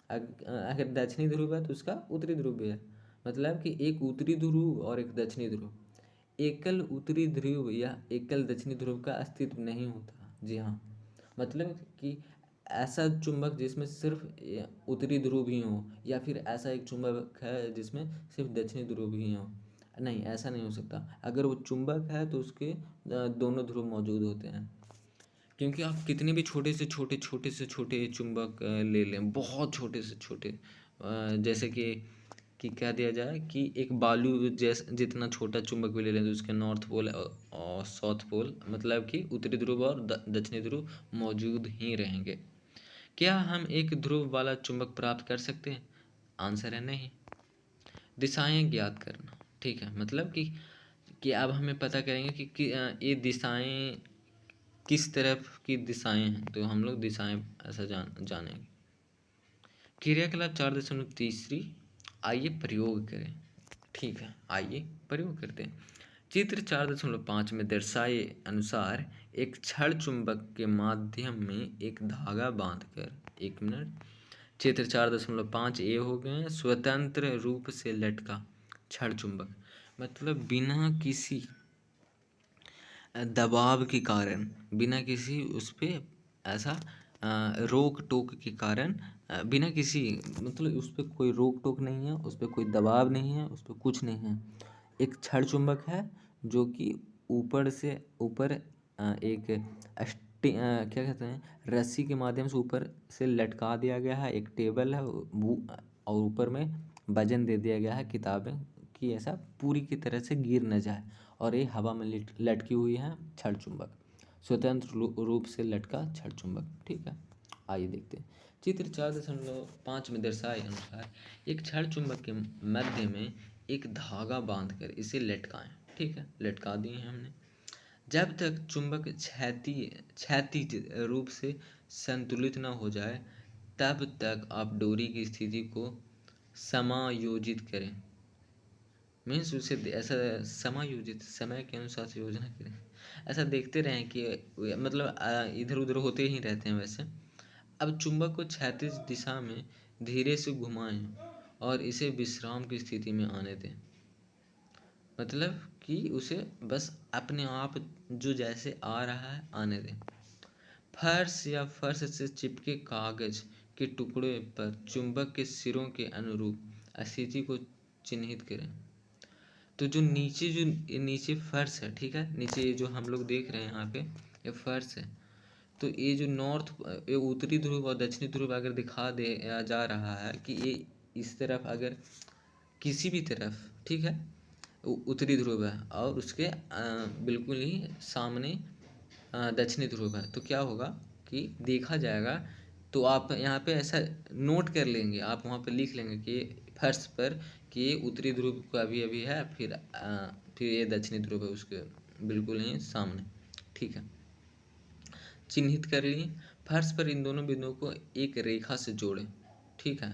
अगर दक्षिणी ध्रुव है तो उसका उत्तरी ध्रुव भी है। मतलब कि एक उत्तरी ध्रुव और एक दक्षिणी ध्रुव, एकल उत्तरी ध्रुव या एकल दक्षिणी ध्रुव का अस्तित्व नहीं होता। जी हाँ, मतलब कि ऐसा चुंबक जिसमें सिर्फ उत्तरी ध्रुव ही हो, या फिर ऐसा एक चुंबक है जिसमें सिर्फ दक्षिणी ध्रुव ही हो, नहीं ऐसा नहीं हो सकता। अगर वो चुंबक है तो उसके दोनों ध्रुव मौजूद होते हैं। क्योंकि आप कितने भी छोटे से छोटे चुंबक ले लें, बहुत छोटे से छोटे, जैसे कि क्या दिया जाए कि एक बालू जैसे जितना छोटा चुंबक भी ले लें तो उसके नॉर्थ पोल और साउथ पोल, मतलब कि उत्तरी ध्रुव और दक्षिणी ध्रुव मौजूद ही रहेंगे। क्या हम एक ध्रुव वाला चुंबक प्राप्त कर सकते हैं? आंसर है नहीं। दिशाएं ज्ञात करना, ठीक है, मतलब कि अब हमें पता करेंगे कि ये दिशाएं किस तरफ की दिशाएं हैं, तो हम लोग दिशाएं ऐसा जानेंगे। क्रियाकलाप 4.3, आइए प्रयोग करें। ठीक है, आइए प्रयोग करते हैं। चित्र 4.5 में दर्शाए अनुसार एक छड़ चुंबक के माध्यम में एक धागा बांधकर, एक मिनट, चित्र 4.5 ए हो गए, स्वतंत्र रूप से लटका छड़ चुंबक, मतलब बिना किसी दबाव के कारण, बिना किसी उस पर ऐसा रोक टोक के कारण, बिना किसी, मतलब उस पर कोई रोक टोक नहीं है, उस पर कोई दबाव नहीं है, उस पर कुछ नहीं है। एक छड़ चुंबक है जो कि ऊपर से ऊपर एक क्या कहते हैं, रस्सी के माध्यम से ऊपर से लटका दिया गया है। एक टेबल है और ऊपर में वजन दे दिया गया है किताबें, कि ऐसा पूरी की तरह से गिर न जाए, और ये हवा में लटकी हुई है छड़ चुंबक, स्वतंत्र रूप से लटका छड़ चुंबक। ठीक है, आइए देखते हैं। चित्र 4.5 में दर्शाए अनुसार एक छड़ चुंबक के मध्य में एक धागा बांधकर इसे लटकाएं। ठीक है, लटका दिए हैं हमने। जब तक चुंबक क्षैतिज रूप से संतुलित न हो जाए तब तक आप डोरी की स्थिति को समायोजित करें, मीन्स उसे ऐसा समायोजित, समय के अनुसार से योजना करें, ऐसा देखते रहें कि मतलब इधर उधर होते ही रहते हैं वैसे। अब चुंबक को क्षैतिज दिशा में धीरे से घुमाएं और इसे विश्राम की स्थिति में आने दें, मतलब कि उसे बस अपने आप जो जैसे आ रहा है आने दें। फर्श या फर्श से चिपके कागज के टुकड़े पर चुंबक के सिरों के अनुरूप स्थिति को चिन्हित करें। तो जो नीचे फर्श है, ठीक है, नीचे ये जो हम लोग देख रहे हैं यहाँ पे ये फर्श है, तो ये जो ये उत्तरी ध्रुव और दक्षिणी ध्रुव अगर दिखा दे जा रहा है कि ये इस तरफ अगर किसी भी तरफ, ठीक है, उत्तरी ध्रुव है और उसके बिल्कुल ही सामने दक्षिणी ध्रुव है, तो क्या होगा कि देखा जाएगा। तो आप यहाँ पे ऐसा नोट कर लेंगे, आप वहाँ पे लिख लेंगे कि फर्श पर कि ये उत्तरी ध्रुव का अभी है, फिर ये दक्षिणी ध्रुव है उसके बिल्कुल ही सामने। ठीक है, चिन्हित कर लिए। फर्श पर इन दोनों बिंदुओं को एक रेखा से जोड़ें। ठीक है,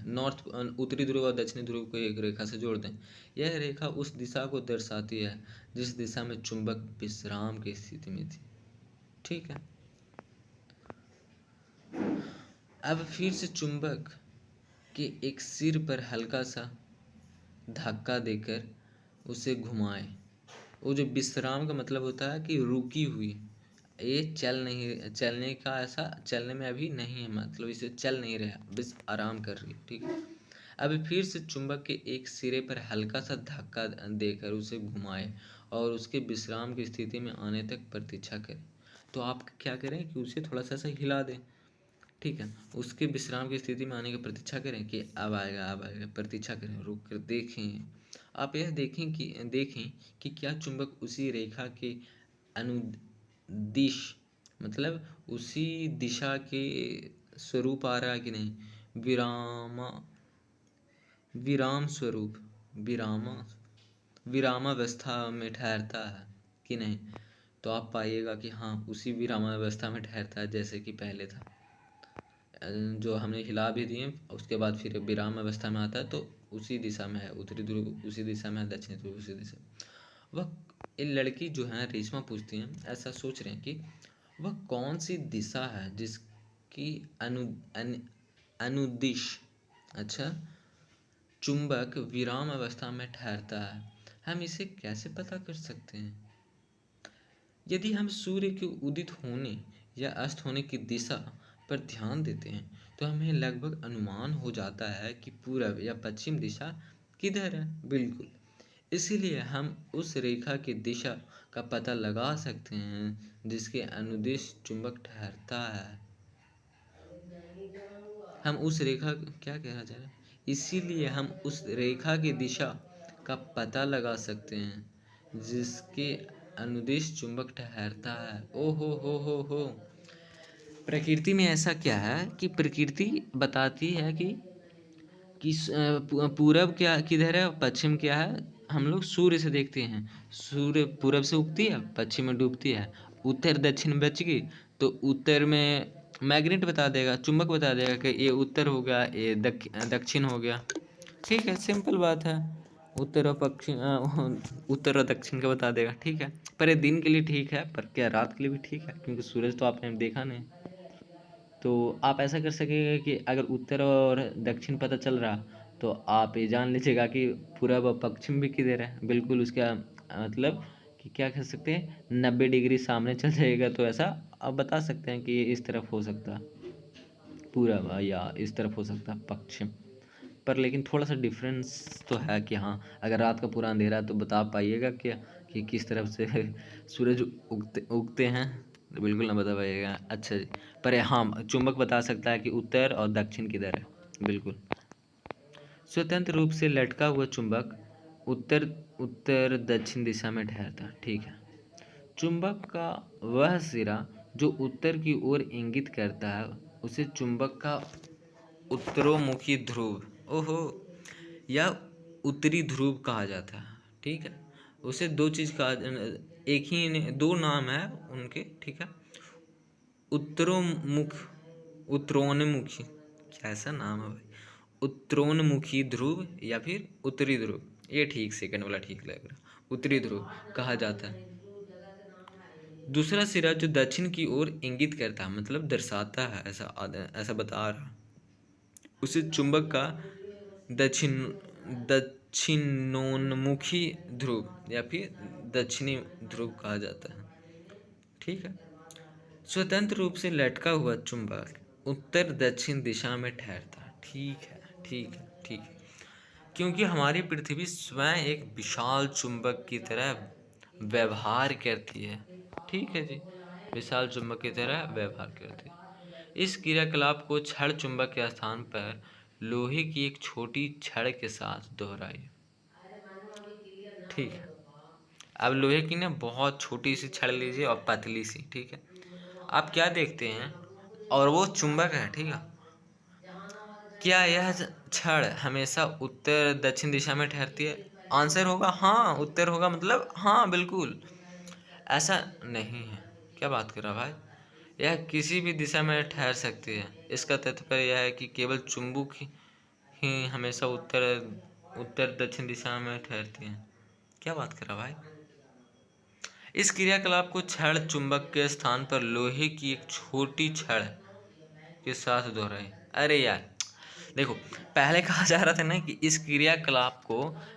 उत्तरी ध्रुव और दक्षिणी ध्रुव को एक रेखा से जोड़ दें। यह रेखा उस दिशा को दर्शाती है जिस दिशा में चुंबक विश्राम की स्थिति में थी। ठीक है, अब फिर से चुंबक के एक सिर पर हल्का सा धक्का देकर उसे घुमाएं। वो जो विश्राम का मतलब होता है कि रुकी हुई, ये चलने का, ऐसा चलने में अभी नहीं है, मतलब इसे चल नहीं रहा, बस आराम कर रही है। ठीक है, अब फिर से चुंबक के एक सिरे पर हल्का सा धक्का देकर उसे घुमाएं और उसके विश्राम की स्थिति में आने तक प्रतीक्षा करें। तो आप क्या करें कि उसे थोड़ा सा हिला दें। ठीक है, उसके विश्राम की स्थिति में आने की प्रतीक्षा करें कि अब आएगा अब आएगा, प्रतीक्षा करें, रुक कर देखें। आप यह देखें कि क्या चुंबक उसी रेखा के अनुदिश, मतलब उसी दिशा के स्वरूप आ रहा है कि नहीं, विराम विराम स्वरूप, विराम विरामावस्था में ठहरता है कि नहीं। तो आप पाइएगा कि हाँ, उसी विरामावस्था में ठहरता है जैसे कि पहले था। जो हमने हिला भी दिए उसके बाद फिर विराम अवस्था में आता है, तो उसी दिशा में है, उत्तरी ध्रुव उसी दिशा में है, दक्षिणी ध्रुव उसी दिशा। वह ये लड़की जो है रेशमा पूछती हैं, ऐसा सोच रहे हैं कि वह कौन सी दिशा है जिसकी अनुदिश, अच्छा, चुंबक विराम अवस्था में ठहरता है। हम इसे कैसे पता कर सकते हैं? यदि हम सूर्य के उदित होने या अस्त होने की दिशा पर ध्यान देते हैं तो हमें लगभग अनुमान हो जाता है कि पूरब या पश्चिम दिशा किधर है। बिल्कुल, इसीलिए हम उस रेखा की दिशा का पता लगा सकते हैं जिसके अनुदिश चुंबक ठहरता है। हम उस रेखा, क्या कहना चाह रहे हैं, इसीलिए हम उस रेखा की दिशा का पता लगा सकते हैं जिसके अनुदिश चुंबक ठहरता है। ओ हो। प्रकृति में ऐसा क्या है कि प्रकृति बताती है कि पूरब क्या किधर है, पश्चिम क्या है। हम लोग सूर्य से देखते हैं, सूर्य पूरब से उगती है, पश्चिम में डूबती है। उत्तर दक्षिण बच गई तो उत्तर में मैग्नेट बता देगा, चुंबक बता देगा कि ये उत्तर हो गया, ये दक्षिण हो गया। ठीक है, सिंपल बात है। उत्तर और दक्षिण का बता देगा। ठीक है, पर ये दिन के लिए ठीक है, पर क्या रात के लिए भी ठीक है, क्योंकि सूरज तो आपने देखा नहीं। तो आप ऐसा कर सकेंगे कि अगर उत्तर और दक्षिण पता चल रहा तो आप ये जान लीजिएगा कि पूरब और पश्चिम भी किधर है। बिल्कुल उसका मतलब कि क्या कह सकते हैं, 90 डिग्री सामने चल जाएगा तो ऐसा आप बता सकते हैं कि ये इस तरफ हो सकता पूरब या इस तरफ हो सकता पश्चिम। पर लेकिन थोड़ा सा डिफरेंस तो है कि हाँ, अगर रात का पूरा अंधेरा है तो बता पाइएगा क्या कि किस तरफ से सूरज उगते हैं, तो बिल्कुल ना बता पाइएगा। अच्छा जी, पर हाँ, चुंबक बता सकता है कि उत्तर और दक्षिण किधर है। बिल्कुल, स्वतंत्र रूप से लटका हुआ चुंबक उत्तर उत्तर दक्षिण दिशा में ठहरता। ठीक है, चुंबक का वह सिरा जो उत्तर की ओर इंगित करता है उसे चुंबक का उत्तरोमुखी ध्रुव, ओहो, या उत्तरी ध्रुव कहा जाता है। ठीक है, उसे दो चीज कहा, एक ही दो नाम है उनके। ठीक है, उत्तरोमुख उत्तरोन्मुखी, कैसा नाम है भाई, उत्तरोन्मुखी ध्रुव या फिर उत्तरी ध्रुव, ये ठीक, सेकंड वाला ठीक लग रहा, उत्तरी ध्रुव कहा जाता है। दूसरा सिरा जो दक्षिण की ओर इंगित करता है, मतलब दर्शाता है, ऐसा बता रहा, उसे चुंबक का दक्षिण दक्षिणोन्मुखी ध्रुव या फिर दक्षिणी ध्रुव कहा जाता है। ठीक है, स्वतंत्र रूप से लटका हुआ चुंबक उत्तर दक्षिण दिशा में ठहरता है। ठीक है, क्योंकि हमारी पृथ्वी स्वयं एक विशाल चुंबक की तरह व्यवहार करती है। ठीक है जी, विशाल चुंबक की तरह व्यवहार करती है। इस क्रियाकलाप को छड़ चुंबक के स्थान पर लोहे की एक छोटी छड़ के साथ दोहराइए। ठीक है, अब लोहे की ना बहुत छोटी सी छड़ लीजिए और पतली सी। ठीक है, आप क्या देखते हैं, और वो चुंबक है, ठीक है, क्या यह छड़ हमेशा उत्तर दक्षिण दिशा में ठहरती है? आंसर होगा हाँ, उत्तर होगा मतलब हाँ बिल्कुल। ऐसा नहीं है। क्या बात कर रहा भाई? यह किसी भी दिशा में ठहर सकती है। इसका तात्पर्य यह है कि केवल चुंबक ही हमेशा उत्तर उत्तर दक्षिण दिशा में ठहरती है। क्या बात कर रहा भाई? इस क्रियाकलाप को छड़ चुंबक के स्थान पर लोहे की एक छोटी छड़ के साथ दोहराए। अरे यार देखो, पहले कहा जा रहा था ना कि इस क्रियाकलाप को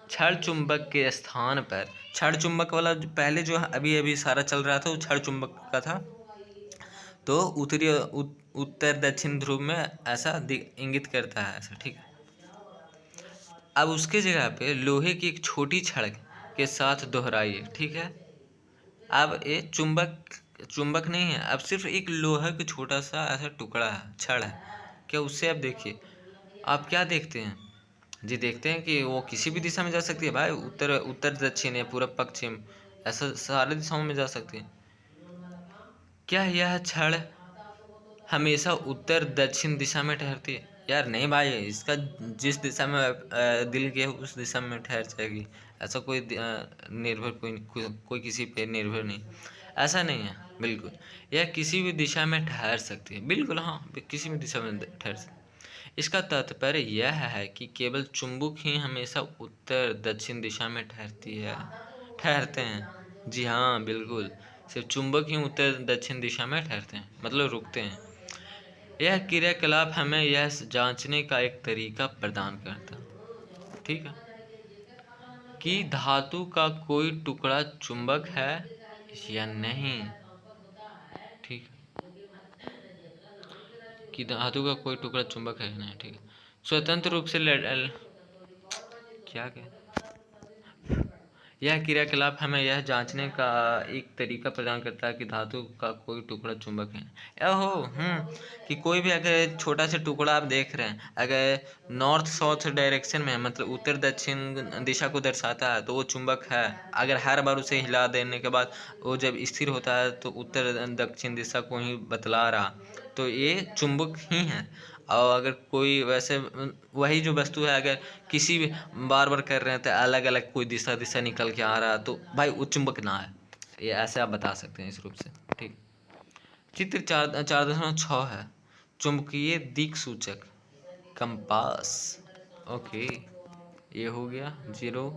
छड़ चुंबक के स्थान पर, छड़ चुंबक वाला पहले जो अभी अभी सारा चल रहा था वो छड़ चुंबक का था। तो उत्तर दक्षिण ध्रुव में ऐसा इंगित करता है ऐसा, ठीक है। अब उसके जगह पे लोहे की एक छोटी छड़ के साथ दोहराइए, ठीक है। अब ये चुंबक चुंबक नहीं है, अब सिर्फ एक लोहा का छोटा सा ऐसा टुकड़ा है, छड़ है। क्या उससे आप देखिए, आप क्या देखते हैं जी? देखते हैं कि वो किसी भी दिशा में जा सकती है भाई, उत्तर उत्तर दक्षिण या पूरब पश्चिम, ऐसा सारे दिशाओं में जा सकती है। क्या यह छड़ हमेशा उत्तर दक्षिण दिशा में ठहरती है? यार नहीं भाई, इसका जिस दिशा में दिल किया उस दिशा में ठहर जाएगी। ऐसा कोई निर्भर कोई किसी पे निर्भर नहीं, ऐसा नहीं है बिल्कुल। यह किसी भी दिशा में ठहर सकती है, बिल्कुल हाँ, किसी भी दिशा में ठहर सकती है। इसका तात्पर्य यह है कि केवल चुंबक ही हमेशा उत्तर दक्षिण दिशा में ठहरते हैं। जी हाँ बिल्कुल, सिर्फ चुंबक ही उत्तर दक्षिण दिशा में ठहरते हैं, मतलब रुकते हैं। यह क्रियाकलाप हमें यह जांचने का एक तरीका प्रदान करता है, ठीक है, कि धातु का कोई टुकड़ा चुंबक है या नहीं, ठीक है, कि धातु का कोई टुकड़ा चुंबक है या नहीं, ठीक है। स्वतंत्र रूप से क्या यह क्रियाकलाप हमें यह जांचने का एक तरीका प्रदान करता है कि धातु का कोई टुकड़ा चुंबक है। ओहो कि कोई भी अगर छोटा सा टुकड़ा आप देख रहे हैं, अगर नॉर्थ साउथ डायरेक्शन में है, मतलब उत्तर दक्षिण दिशा को दर्शाता है, तो वो चुंबक है। अगर हर बार उसे हिला देने के बाद वो जब स्थिर होता है तो उत्तर दक्षिण दिशा को ही बतला रहा, तो ये चुंबक ही है। और अगर कोई वैसे वही जो वस्तु है, अगर किसी भी बार बार कर रहे हैं तो अलग अलग कोई दिशा दिशा निकल के आ रहा, तो भाई वो चुंबक ना है। ये ऐसे आप बता सकते हैं इस रूप से, ठीक। चित्र 4.6 है चुंबकीय दिक सूचक कंपास। ओके, ये हो गया 0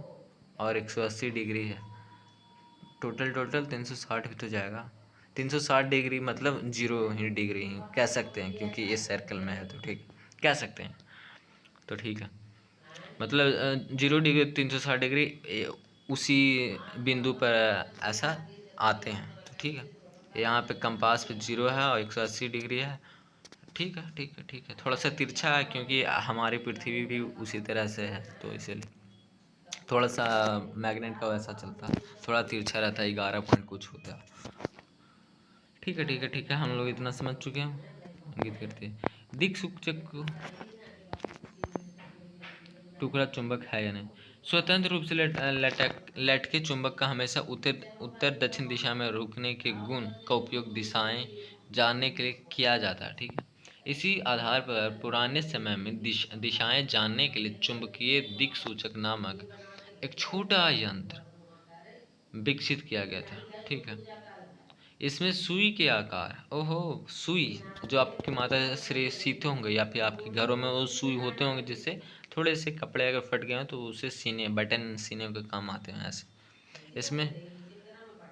और 180 डिग्री है। टोटल 360 भी तो जाएगा। 360 डिग्री मतलब 0 ही डिग्री ही कह सकते हैं, क्योंकि ये सर्कल में है, तो ठीक कह सकते हैं, तो ठीक है। मतलब 0 डिग्री 360 डिग्री उसी बिंदु पर ऐसा आते हैं, तो ठीक है। यहाँ पे कंपास पे 0 है और 180 डिग्री है, ठीक है ठीक है ठीक है। थोड़ा सा तिरछा है क्योंकि हमारी पृथ्वी भी उसी तरह से है, तो इसीलिए थोड़ा सा मैग्नेट का वैसा चलता है, थोड़ा तिरछा रहता है, 11 पॉइंट कुछ होता है। ठीक है ठीक है ठीक है, हम लोग इतना समझ चुके हैं। इंगित करते हैं दिक सूचक को टुकड़ा चुंबक है या नहीं। स्वतंत्र रूप से लटके चुंबक का हमेशा उत्तर दक्षिण दिशा में रुकने के गुण का उपयोग दिशाएं जानने के लिए किया जाता है, ठीक है। इसी आधार पर पुराने समय में दिशाएं जानने के लिए चुंबकीय दिक सूचक नामक एक छोटा यंत्र विकसित किया गया था, ठीक है। इसमें सुई के आकार, ओहो सुई, जो आपकी माता श्री सीते होंगे या फिर आपके घरों में वो सुई होते होंगे, जिससे थोड़े से कपड़े अगर फट गए हैं तो उसे सीने बटन सीने के काम आते हैं ऐसे। इसमें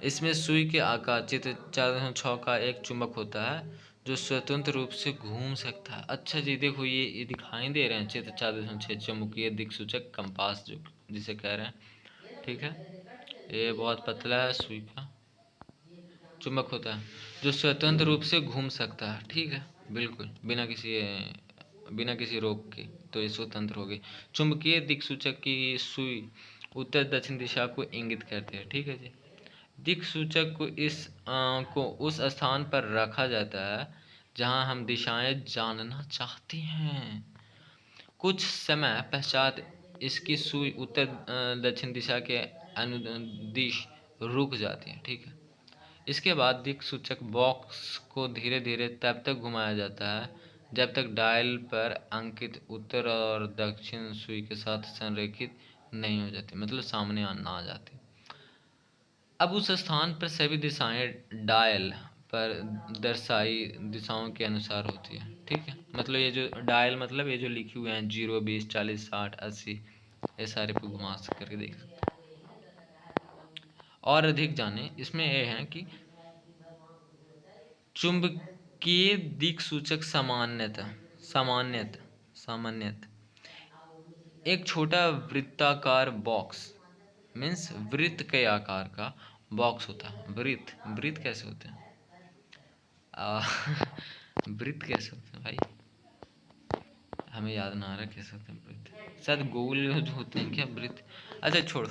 इसमें सुई के आकार चित्र 4.6 का एक चुंबक होता है जो स्वतंत्र रूप से घूम सकता है। अच्छा जी देखो, ये दिखाई दे रहे हैं चित्र 4.6 चुंबकीय दिक्सूचक कंपास जो जिसे कह रहे हैं, ठीक है। ये बहुत पतला है, सुई का चुंबक होता है जो स्वतंत्र रूप से घूम सकता है, ठीक है, बिल्कुल बिना किसी रोक के, तो ये स्वतंत्र हो गई। चुंबकीय दिक्सूचक की सुई उत्तर दक्षिण दिशा को इंगित करती है, ठीक है जी। दिक्सूचक को उस स्थान पर रखा जाता है जहां हम दिशाएं जानना चाहते हैं। कुछ समय पश्चात इसकी सुई उत्तर दक्षिण दिशा के अनुदिश रुक जाती है, ठीक है। इसके बाद दिक्सूचक बॉक्स को धीरे धीरे तब तक घुमाया जाता है जब तक डायल पर अंकित उत्तर और दक्षिण सुई के साथ संरेखित नहीं हो जाती, मतलब सामने ना आ जाती। अब उस स्थान पर सभी दिशाएं डायल पर दर्शाई दिशाओं के अनुसार होती है। ठीक है, मतलब ये जो डायल मतलब ये जो लिखे हुए हैं 0, 20, 40, 60, 80, ये सारे पे घुमा करके देख सकते हैं। और अधिक जाने इसमें ये है कि चुंबकीय दिक्सूचक सामान्यतः एक छोटा वृत्ताकार बॉक्स, मीन्स वृत्त के आकार का बॉक्स होता है। वृत्त वृत्त कैसे होते हैं? आ, वृत्त कैसे होते हैं भाई? हमें याद ना आ रहा कैसे होते हैं वृत्त। शायद गोल जो होते हैं क्या वृत्त? अच्छा छोड़ो।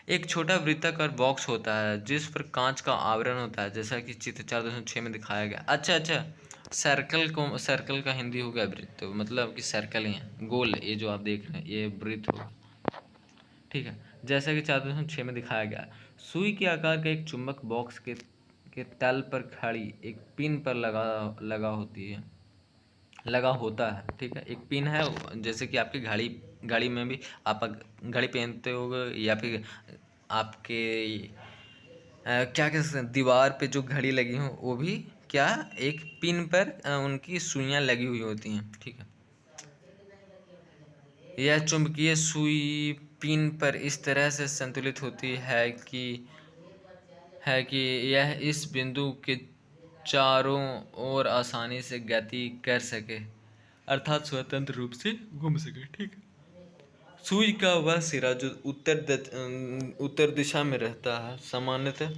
एक छोटा वृत्ताकार बॉक्स होता है जिस पर कांच का आवरण होता है, जैसा कि चित्र 4.6 में दिखाया गया। अच्छा, सर्कल का हिंदी हो गया वृत्त, तो मतलब कि सर्कल ही है, गोल। ये जो आप देख रहे हैं ये वृत्त होगा। ठीक है, जैसा कि 4.6 में दिखाया गया। सुई के आकार का एक चुंबक बॉक्स के तल पर खड़ी एक पिन पर लगा होता है। ठीक है, एक पिन है, जैसे कि आपकी घड़ी में भी आप घड़ी पहनते होगे, या फिर आपके क्या कह सकते हैं, दीवार पे जो घड़ी लगी हो वो भी क्या एक पिन पर उनकी सुइयां लगी हुई होती हैं। ठीक है, यह चुंबकीय सुई पिन पर इस तरह से संतुलित होती है कि यह इस बिंदु के चारों ओर आसानी से गति कर सके, अर्थात स्वतंत्र रूप से घूम सके। ठीक है, सुई का वह सिरा जो उत्तर दिशा में रहता है सामान्यतः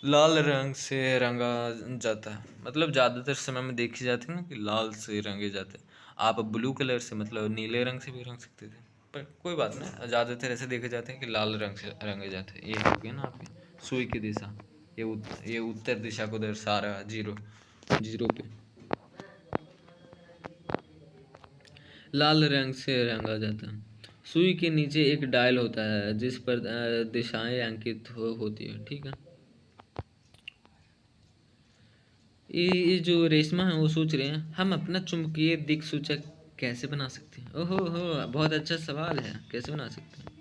लाल रंग से रंगा जाता है। मतलब ज़्यादातर समय में देखी जाती है ना कि लाल से रंगे जाते हैं। आप ब्लू कलर से मतलब नीले रंग से भी रंग सकते थे, पर कोई बात नहीं, ज़्यादातर ऐसे देखे जाते हैं कि लाल रंग से रंगे जाते हैं। ये हो गया ना आपकी सुई की दिशा। ये उत्तर दिशा को दर्शा रहा है, जीरो जीरो पे लाल रंग से रंगा जाता है। सुई के नीचे एक डायल होता है जिस पर दिशाएं अंकित होती है। ठीक है, ये जो रेशमा है वो सोच रहे हैं हम अपना चुंबकीय दिक्सूचक कैसे बना सकते हैं। ओहो हो, बहुत अच्छा सवाल है, कैसे बना सकते हैं।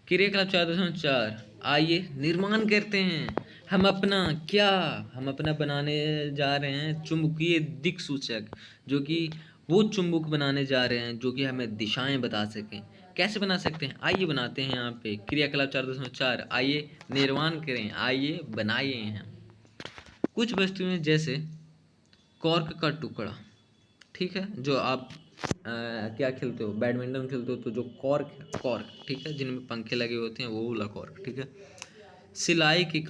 क्रियाकलाप 4.4, आइए निर्माण करते हैं। हम अपना बनाने जा रहे हैं चुंबकीय दिक्सूचक, जो कि वो चुंबक बनाने जा रहे हैं जो कि हमें दिशाएं बता सकें। कैसे बना सकते हैं, आइए बनाते हैं। यहाँ पे क्रियाकलाप 4.4, आइए निर्माण करें, आइए बनाइए हैं। कुछ वस्तुएं जैसे कॉर्क का टुकड़ा, ठीक है, जो आप क्या खेलते हो, बैडमिंटन खेलते हो तो जो कॉर्क ठीक है, जिनमें पंखे लगे होते हैं, वो वाला कॉर्क। ठीक है, सिलाई के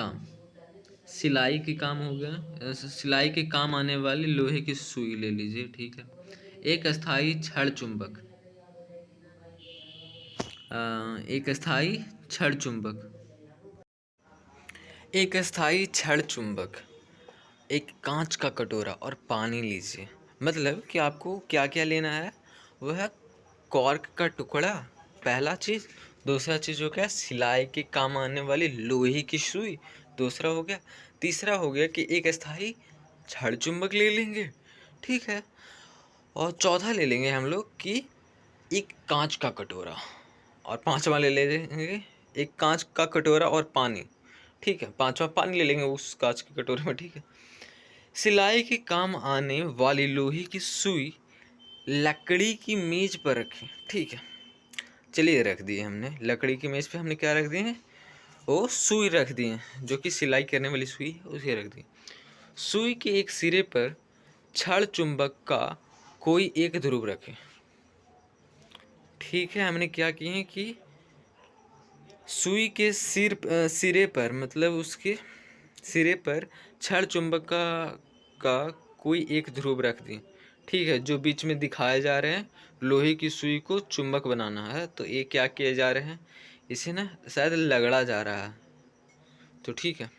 काम हो गया, सिलाई के काम आने वाली लोहे की सुई ले लीजिए। ठीक है, एक स्थायी छड़ चुंबक, एक स्थायी छड़ चुंबक एक स्थायी छड़ चुंबक, एक कांच का कटोरा और पानी लीजिए। मतलब कि आपको क्या क्या लेना है, वह है कॉर्क का टुकड़ा, पहला चीज़। दूसरा चीज़ हो गया सिलाई के काम आने वाली लोहे की सुई, दूसरा हो गया। तीसरा हो गया कि एक स्थायी छड़ चुंबक ले लेंगे। ठीक है, और चौथा ले लेंगे हम लोग कि एक कांच का कटोरा, और पांचवा ले लेंगे एक कांच का कटोरा और पानी। ठीक है, पांचवा पानी ले लेंगे उस कांच के कटोरे में। ठीक है, सिलाई के काम आने वाली लोहे की सुई लकड़ी की मेज पर रखें। ठीक है, चलिए रख दिए हमने लकड़ी की मेज पे, हमने क्या रख दिए हैं, वो सुई रख दी है, जो कि सिलाई करने वाली सुई है, उसे रख दी। सुई के एक सिरे पर छड़ चुंबक का कोई एक ध्रुव रखें। ठीक है, हमने क्या किए हैं कि सुई के सिरे पर, मतलब उसके सिरे पर छड़ चुंबक का कोई एक ध्रुव रख दी। ठीक है, जो बीच में दिखाए जा रहे हैं, लोहे की सुई को चुंबक बनाना है, तो ये क्या किए जा रहे हैं, इसे ना शायद लगड़ा जा रहा है। तो ठीक है,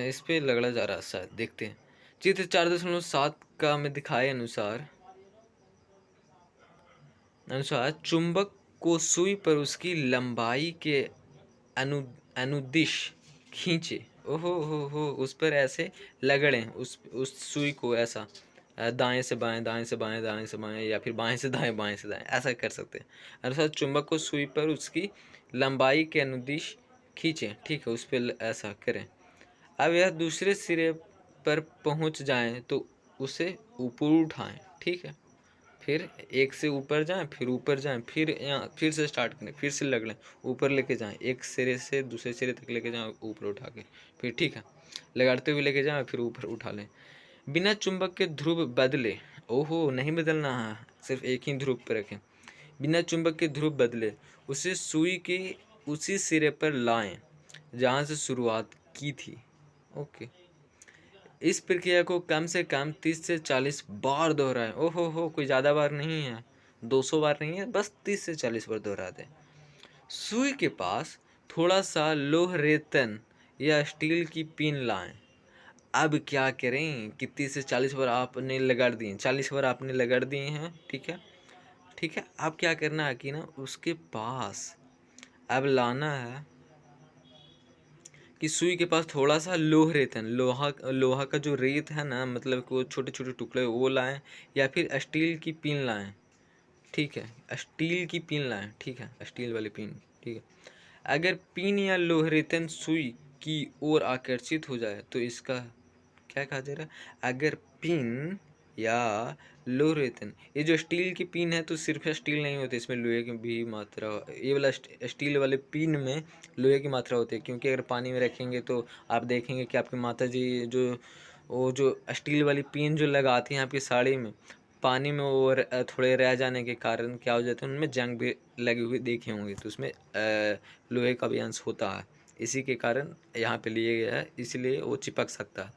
इस पे लगड़ा जा रहा है शायद, देखते हैं। चित्र 4.7 का में दिखाए अनुसार चुंबक को सुई पर उसकी लंबाई के अनु अनुदिश खींचे। ओहो हो, उस पर ऐसे लगड़ें, उस सुई को ऐसा दाएं से बाएं, दाएं से बाएं, दाएं से बाएं, या फिर बाएं से दाएं, बाएं से दाएं, ऐसा कर सकते हैं। अर्थात चुंबक को सुई पर उसकी लंबाई के अनुदिश खींचें, ठीक है, उस पर ऐसा करें। अब यह दूसरे सिरे पर पहुंच जाए तो उसे ऊपर उठाएं, ठीक है। फिर एक से ऊपर जाएं, फिर ऊपर जाएं, फिर यहाँ फिर से स्टार्ट करें, फिर से लगड़ें, ऊपर लेके जाएं, एक सिरे से दूसरे सिरे तक लेके जाएं, ऊपर उठा के, फिर ठीक है, लगाते हुए लेके जाएं, फिर ऊपर उठा लें। बिना चुंबक के ध्रुव बदले, ओहो नहीं बदलना है, सिर्फ एक ही ध्रुव पर रखें। बिना चुंबक के ध्रुव बदले उसे सुई के उसी सिरे पर लाएं जहाँ से शुरुआत की थी। ओके, इस प्रक्रिया को कम से कम 30 से 40 बार दोहराएं। ओहो हो, कोई ज़्यादा बार नहीं है, 200 बार नहीं है, बस 30 से 40 बार दोहरा दें। सुई के पास थोड़ा सा लोह रेतन या स्टील की पिन लाएं। अब क्या करें कि 30 से 40 बार आपने लगड़ दिए, 40 बार आपने लगड़ दिए हैं, ठीक है, ठीक है। अब क्या करना है कि ना उसके पास अब लाना है कि सुई के पास थोड़ा सा लोह रेतन, लोहा लोहा का जो रेत है ना, मतलब कि वो छोटे छोटे टुकड़े वो लाएं, या फिर स्टील की पिन लाएं, ठीक है, स्टील की पिन लाएं, ठीक है, स्टील वाली पिन, ठीक है। अगर पिन या लोह रेतन सुई की ओर आकर्षित हो जाए तो इसका क्या कहा जा रहा है, अगर पिन या लोरेतन, ये जो स्टील की पिन है तो सिर्फ स्टील नहीं होती, इसमें लोहे की भी मात्रा, ये वाला स्टील वाले पिन में लोहे की मात्रा होती है, क्योंकि अगर पानी में रखेंगे तो आप देखेंगे कि आपकी माता जी जो वो जो स्टील वाली पिन जो लगाती हैं आपकी साड़ी में, पानी में वो थोड़े रह जाने के कारण क्या हो जाता है, उनमें जंग भी लगी हुई देखे होंगे, तो उसमें लोहे का भी अंश होता है, इसी के कारण यहाँ पे लिए गया है, इसलिए वो चिपक सकता है।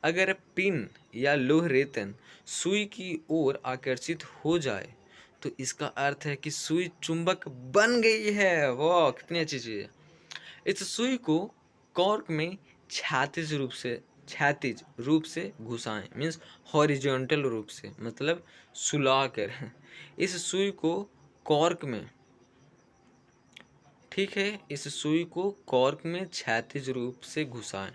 अगर पिन या लोह रेतन सुई की ओर आकर्षित हो जाए तो इसका अर्थ है कि सुई चुंबक बन गई है। वाह, कितनी अच्छी चीज़ है। इस सुई को कॉर्क में क्षैतिज रूप से घुसाएं, मीन्स हॉरिजॉन्टल रूप से, मतलब सुला कर इस सुई को कॉर्क में, ठीक है, इस सुई को कॉर्क में क्षैतिज रूप से घुसाएं।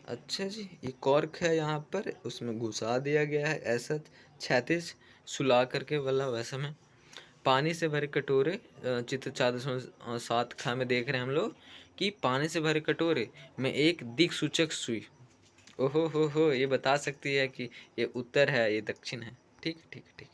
अच्छा जी, ये कॉर्क है यहाँ पर, उसमें घुसा दिया गया है ऐसा क्षैतिज सुला करके वाला, वैसा में पानी से भरे कटोरे, चित्र 4.7 खा में देख रहे हैं हम लोग कि पानी से भरे कटोरे में एक दिक् सूचक सुई, ओहो हो, ये बता सकती है कि ये उत्तर है, ये दक्षिण है, ठीक ठीक ठीक।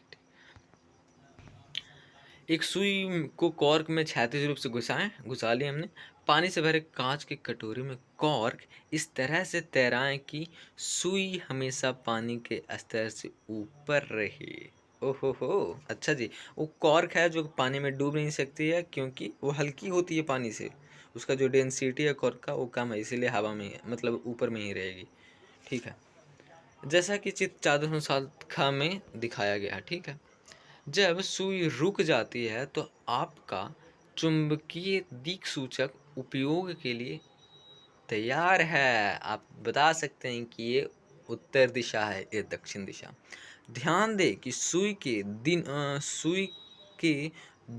एक सुई को कॉर्क में क्षैतिज रूप से घुसा लिया हमने। पानी से भरे कांच के कटोरे में कॉर्क इस तरह से तैराएं कि सुई हमेशा पानी के स्तर से ऊपर रहे। ओहो हो, अच्छा जी, वो कॉर्क है जो पानी में डूब नहीं सकती है, क्योंकि वो हल्की होती है पानी से, उसका जो डेंसिटी है कॉर्क का वो कम है, इसीलिए हवा में मतलब ऊपर में ही रहेगी, ठीक है, जैसा कि चित्र 4.7 खा में दिखाया गया, ठीक है। जब सुई रुक जाती है तो आपका चुंबकीय दिक् सूचक उपयोग के लिए तैयार है। आप बता सकते हैं कि ये उत्तर दिशा है, ये दक्षिण दिशा। ध्यान दें कि सुई के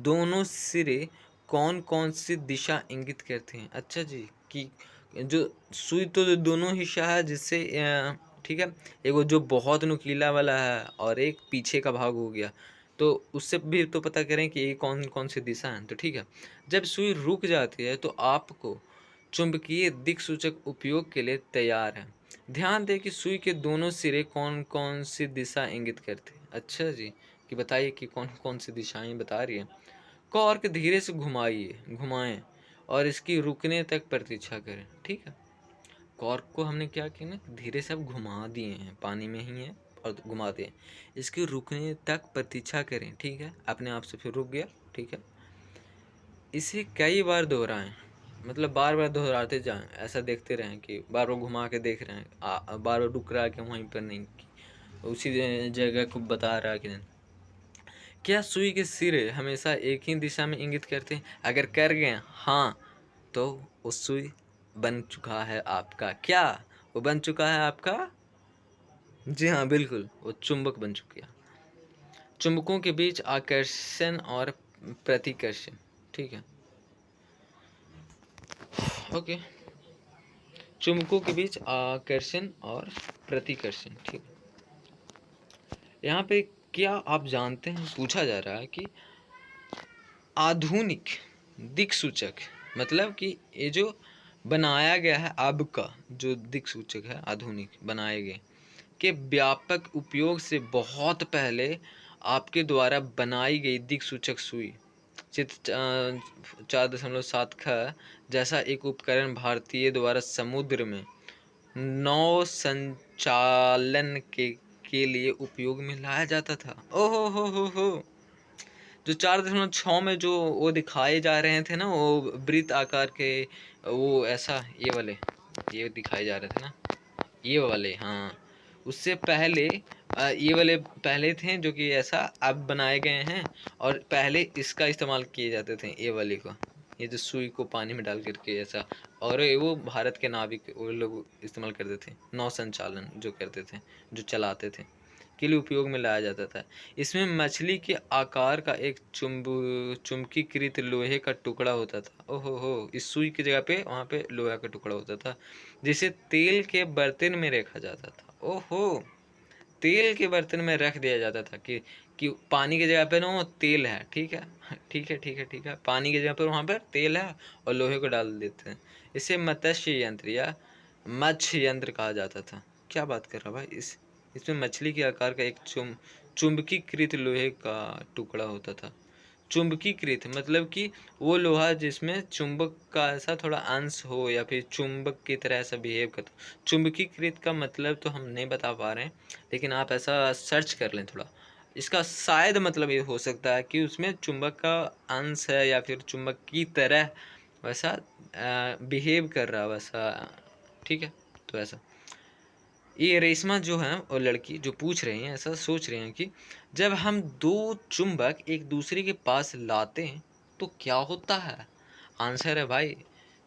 दोनों सिरे कौन कौन सी दिशा इंगित करते हैं। अच्छा जी, कि जो सुई तो दोनों हिस्सा है, जिससे ठीक है, एक वो जो बहुत नुकीला वाला है और एक पीछे का भाग हो गया, तो उससे भी तो पता करें कि ये कौन कौन सी दिशा है। तो ठीक है, जब सुई रुक जाती है तो आपको चुंबकीय दिक् सूचक उपयोग के लिए तैयार है। ध्यान दें कि सुई के दोनों सिरे कौन कौन सी दिशा इंगित करते हैं। अच्छा जी, कि बताइए कि कौन कौन सी दिशाएं बता रही है। कॉर्क धीरे से घुमाएं और इसकी रुकने तक प्रतीक्षा करें, ठीक है। कॉर्क को हमने क्या किया ना, धीरे से अब घुमा दिए हैं, पानी में ही है और घुमाते हैं, इसके रुकने तक प्रतीक्षा करें, ठीक है, अपने आप से फिर रुक गया, ठीक है। इसे कई बार दोहराएं, मतलब बार बार दोहराते जाएं, ऐसा देखते रहें कि बार बार घुमा के देख रहे हैं, बार बार रुक रहा है कि वहीं पर नहीं, उसी जगह को बता रहा है कि नहीं। क्या सुई के सिरे हमेशा एक ही दिशा में इंगित करते हैं? अगर कर गए हाँ, तो वो सुई बन चुका है आपका, क्या वो बन चुका है आपका? जी हाँ, बिल्कुल, वो चुंबक बन चुकी है। चुंबकों के बीच आकर्षण और प्रतिकर्षण, ठीक है, ओके। चुंबकों के बीच आकर्षण और प्रतिकर्षण। ठीक, यहाँ पे क्या आप जानते हैं, पूछा जा रहा है कि आधुनिक दिक् सूचक, मतलब कि ये जो बनाया गया है अब का जो दिक् सूचक है आधुनिक बनाए गए के व्यापक उपयोग से बहुत पहले आपके द्वारा बनाई गई दिक् सूचक सुई चित्र 4.7 ख जैसा एक उपकरण भारतीय द्वारा समुद्र में नौ संचालन के लिए उपयोग में लाया जाता था। ओहो हो, जो 4.6 में जो वो दिखाए जा रहे थे ना, वो वृत्त आकार के, वो ऐसा ये दिखाए जा रहे थे ना, ये वाले, हाँ, उससे पहले ये वाले पहले थे जो कि ऐसा अब बनाए गए हैं, और पहले इसका इस्तेमाल किए जाते थे, ये वाले को, ये जो सुई को पानी में डाल करके ऐसा, और वो भारत के नाविक वो लोग इस्तेमाल करते थे, नौ संचालन जो करते थे, जो चलाते थे, के लिए उपयोग में लाया जाता था। इसमें मछली के आकार का एक चुंबकीकृत लोहे का टुकड़ा होता था। ओहो हो, इस सुई की जगह पे वहाँ पे लोहा का टुकड़ा होता था, जिसे तेल के बर्तन में रखा जाता था। ओहो, तेल के बर्तन में रख दिया जाता था कि पानी की जगह पे ना वो तेल है। ठीक है, ठीक है, पानी की जगह पर वहाँ पर तेल है और लोहे को डाल देते हैं। इसे मत्स्य यंत्र या मत्स्य यंत्र कहा जाता था। क्या बात कर रहा भाई, इसमें मछली के आकार का एक चुंबकीकृत लोहे का टुकड़ा होता था। चुंबकीकृत मतलब कि वो लोहा जिसमें चुंबक का ऐसा थोड़ा अंश हो, या फिर चुंबक की तरह ऐसा बिहेव करता। चुंबकीकृत का मतलब तो हम नहीं बता पा रहे हैं, लेकिन आप ऐसा सर्च कर लें थोड़ा, इसका शायद मतलब ये हो सकता है कि उसमें चुंबक का अंश है, या फिर चुंबक की तरह वैसा बिहेव कर रहा वैसा। ठीक है, तो ऐसा ये रेशमा जो है और लड़की जो पूछ रही हैं, ऐसा सोच रही हैं कि जब हम दो चुंबक एक दूसरे के पास लाते हैं तो क्या होता है। आंसर है भाई,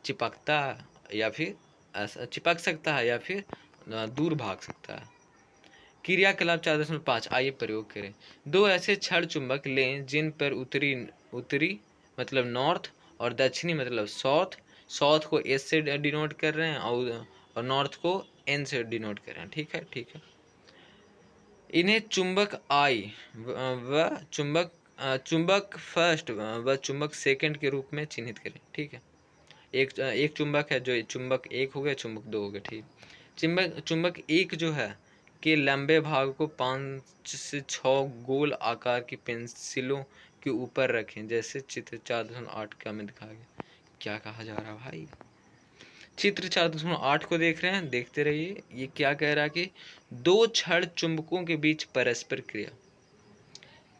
चिपकता है, या फिर ऐसा चिपक सकता है, या फिर दूर भाग सकता है। क्रियाकलाप 4.5 आइए प्रयोग करें। दो ऐसे क्षण चुंबक लें जिन पर उत्तरी उत्तरी मतलब नॉर्थ और दक्षिणी मतलब साउथ, साउथ को एस से डिनोट कर रहे हैं और नॉर्थ को एन से डिनोट कर रहे हैं। ठीक है, ठीक है। इन्हें चुंबक आई व चुंबक फर्स्ट व चुंबक सेकंड के रूप में चिन्हित करें। ठीक है, एक चुंबक है, जो चुंबक एक हो गया, चुंबक दो हो गया। ठीक, चुंबक एक जो है के लंबे भाग को 5 से 6 गोल आकार की पेंसिलों के ऊपर रखें, जैसे चित्र 4.8 का में दिखाया गया। क्या कहा जा रहा है भाई, चित्र 4.8 को देख रहे हैं, देखते रहिए। ये क्या कह रहा है कि दो क्षण चुंबकों के बीच परस्पर क्रिया।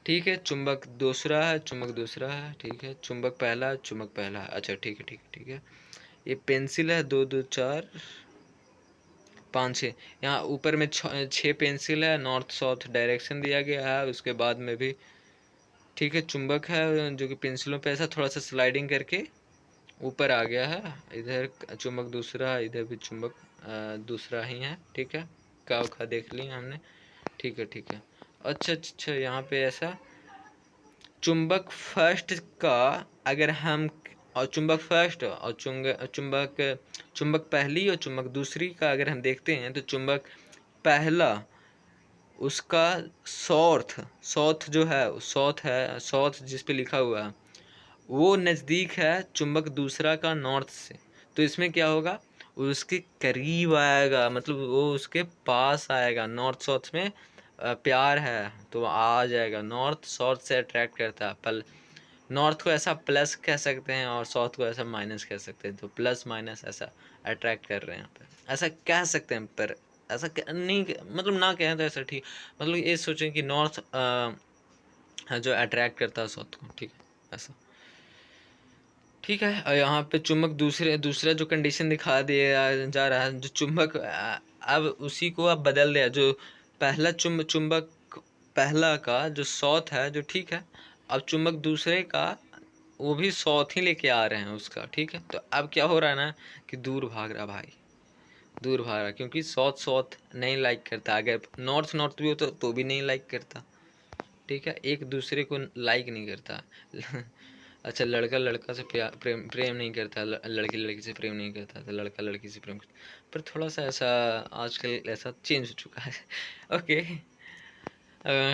ठीक है, चुंबक दूसरा है, चुंबक दूसरा है। ठीक है, चुंबक पहला, चुंबक पहला है। अच्छा, ठीक है, ठीक है, ठीक है। ये पेंसिल है, 2 2 4 5 6, यहाँ ऊपर में 6 पेंसिल है, नॉर्थ साउथ डायरेक्शन दिया गया है। उसके बाद में भी ठीक है, चुंबक है जो कि पेंसिलों पे ऐसा थोड़ा सा स्लाइडिंग करके ऊपर आ गया है। इधर चुंबक दूसरा, इधर भी चुंबक दूसरा ही है। ठीक है, का उखा देख लिया हमने। ठीक है, ठीक है। अच्छा, यहाँ पे ऐसा चुंबक फर्स्ट का अगर हम, और चुंबक फर्स्ट और चुंबक पहली और चुंबक दूसरी का अगर हम देखते हैं, तो चुंबक पहला उसका साउथ जो है, साउथ जिस पे लिखा हुआ है वो नज़दीक है चुंबक दूसरा का नॉर्थ से। तो इसमें क्या होगा, उसके करीब आएगा, मतलब वो उसके पास आएगा। नॉर्थ साउथ में प्यार है तो आ जाएगा। नॉर्थ साउथ से अट्रैक्ट करता है, पल नॉर्थ को ऐसा प्लस कह सकते हैं और साउथ को ऐसा माइनस कह सकते हैं। तो प्लस माइनस ऐसा अट्रैक्ट कर रहे हैं यहाँ पे, ऐसा कह सकते हैं। पर ऐसा नहीं, मतलब ना कहें तो ऐसा ठीक, मतलब ये सोचें कि नॉर्थ जो अट्रैक्ट करता है साउथ को। ठीक है, ऐसा ठीक है। और यहाँ पे चुंबक दूसरा जो कंडीशन दिखा दिया जा रहा है, जो चुंबक अब उसी को अब बदल दिया। जो पहला चुंबक पहला का जो साउथ है, जो ठीक है, अब चुंबक दूसरे का वो भी साउथ ही लेके आ रहे हैं उसका। ठीक है, तो अब क्या हो रहा है ना कि दूर भाग रहा भाई, दूर भाग रहा, क्योंकि साउथ नहीं लाइक करता। अगर नॉर्थ भी हो तो भी नहीं लाइक करता। ठीक है, एक दूसरे को लाइक नहीं करता। अच्छा, लड़का लड़का से प्रेम प्रेम नहीं करता, लड़की लड़की से प्रेम नहीं करता, तो लड़का लड़की से प्रेम करता। पर थोड़ा सा ऐसा आजकल ऐसा चेंज हो चुका है। ओके।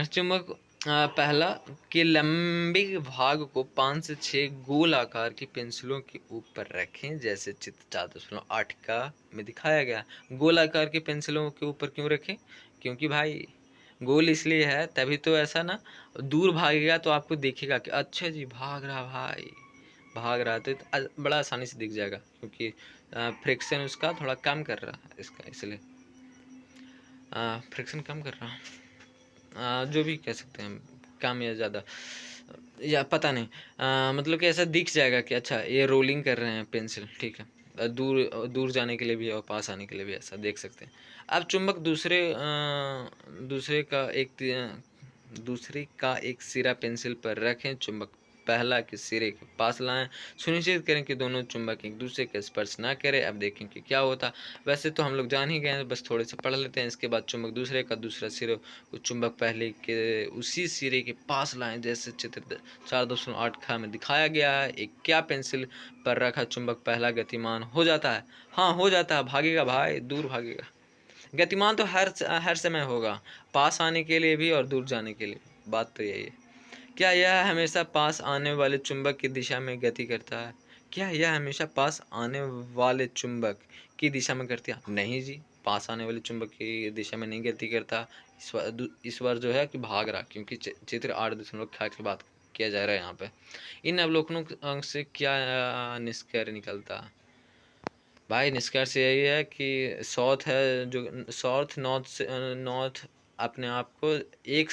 चुंबक पहला कि लंबी भाग को 5 से 6 गोल आकार की पेंसिलों के ऊपर रखें, जैसे चित्र 4.8 का में दिखाया गया। गोल आकार की पेंसिलों के ऊपर क्यों रखें? क्योंकि भाई गोल इसलिए है, तभी तो ऐसा ना दूर भागेगा तो आपको दिखेगा कि अच्छा जी भाग रहा भाई, भाग रहा, तो बड़ा आसानी से दिख जाएगा, क्योंकि फ्रिक्शन उसका थोड़ा कम कर रहा है इसका, इसलिए फ्रिक्शन कम कर रहा, जो भी कह सकते हैं, कम या ज़्यादा, या पता नहीं, मतलब कि ऐसा दिख जाएगा कि अच्छा ये रोलिंग कर रहे हैं पेंसिल, ठीक है। दूर दूर जाने के लिए भी और पास आने के लिए भी ऐसा देख सकते हैं। अब चुंबक दूसरे का एक सिरा पेंसिल पर रखें, चुंबक पहला के सिरे के पास लाएं, सुनिश्चित करें कि दोनों चुंबक एक दूसरे के स्पर्श ना करें। अब देखें कि क्या होता। वैसे तो हम लोग जान ही गए हैं, बस थोड़े से पढ़ लेते हैं। इसके बाद चुंबक दूसरे का दूसरा सिरा चुंबक पहले के उसी सिरे के पास लाएं, जैसे चित्र 4.8 ख में दिखाया गया है। एक क्या पेंसिल पर रखा चुंबक पहला गतिमान हो जाता है? हाँ हो जाता है, भागेगा भाई, दूर भागेगा। गतिमान तो हर समय होगा, पास आने के लिए भी और दूर जाने के लिए। बात तो यही है। क्या यह हमेशा पास आने वाले चुंबक की दिशा में गति करता है? क्या यह हमेशा पास आने वाले चुंबक की दिशा में करती है? नहीं जी, पास आने वाले चुंबक की दिशा में नहीं गति करता। इस बार जो है कि भाग रहा, क्योंकि चित्र 8.6 की बात किया जा रहा है यहाँ पे। इन अवलोकनों से क्या निष्कर्ष निकलता है? भाई निष्कर्ष यही है कि साउथ है जो साउथ नॉर्थ से नॉर्थ अपने आप को एक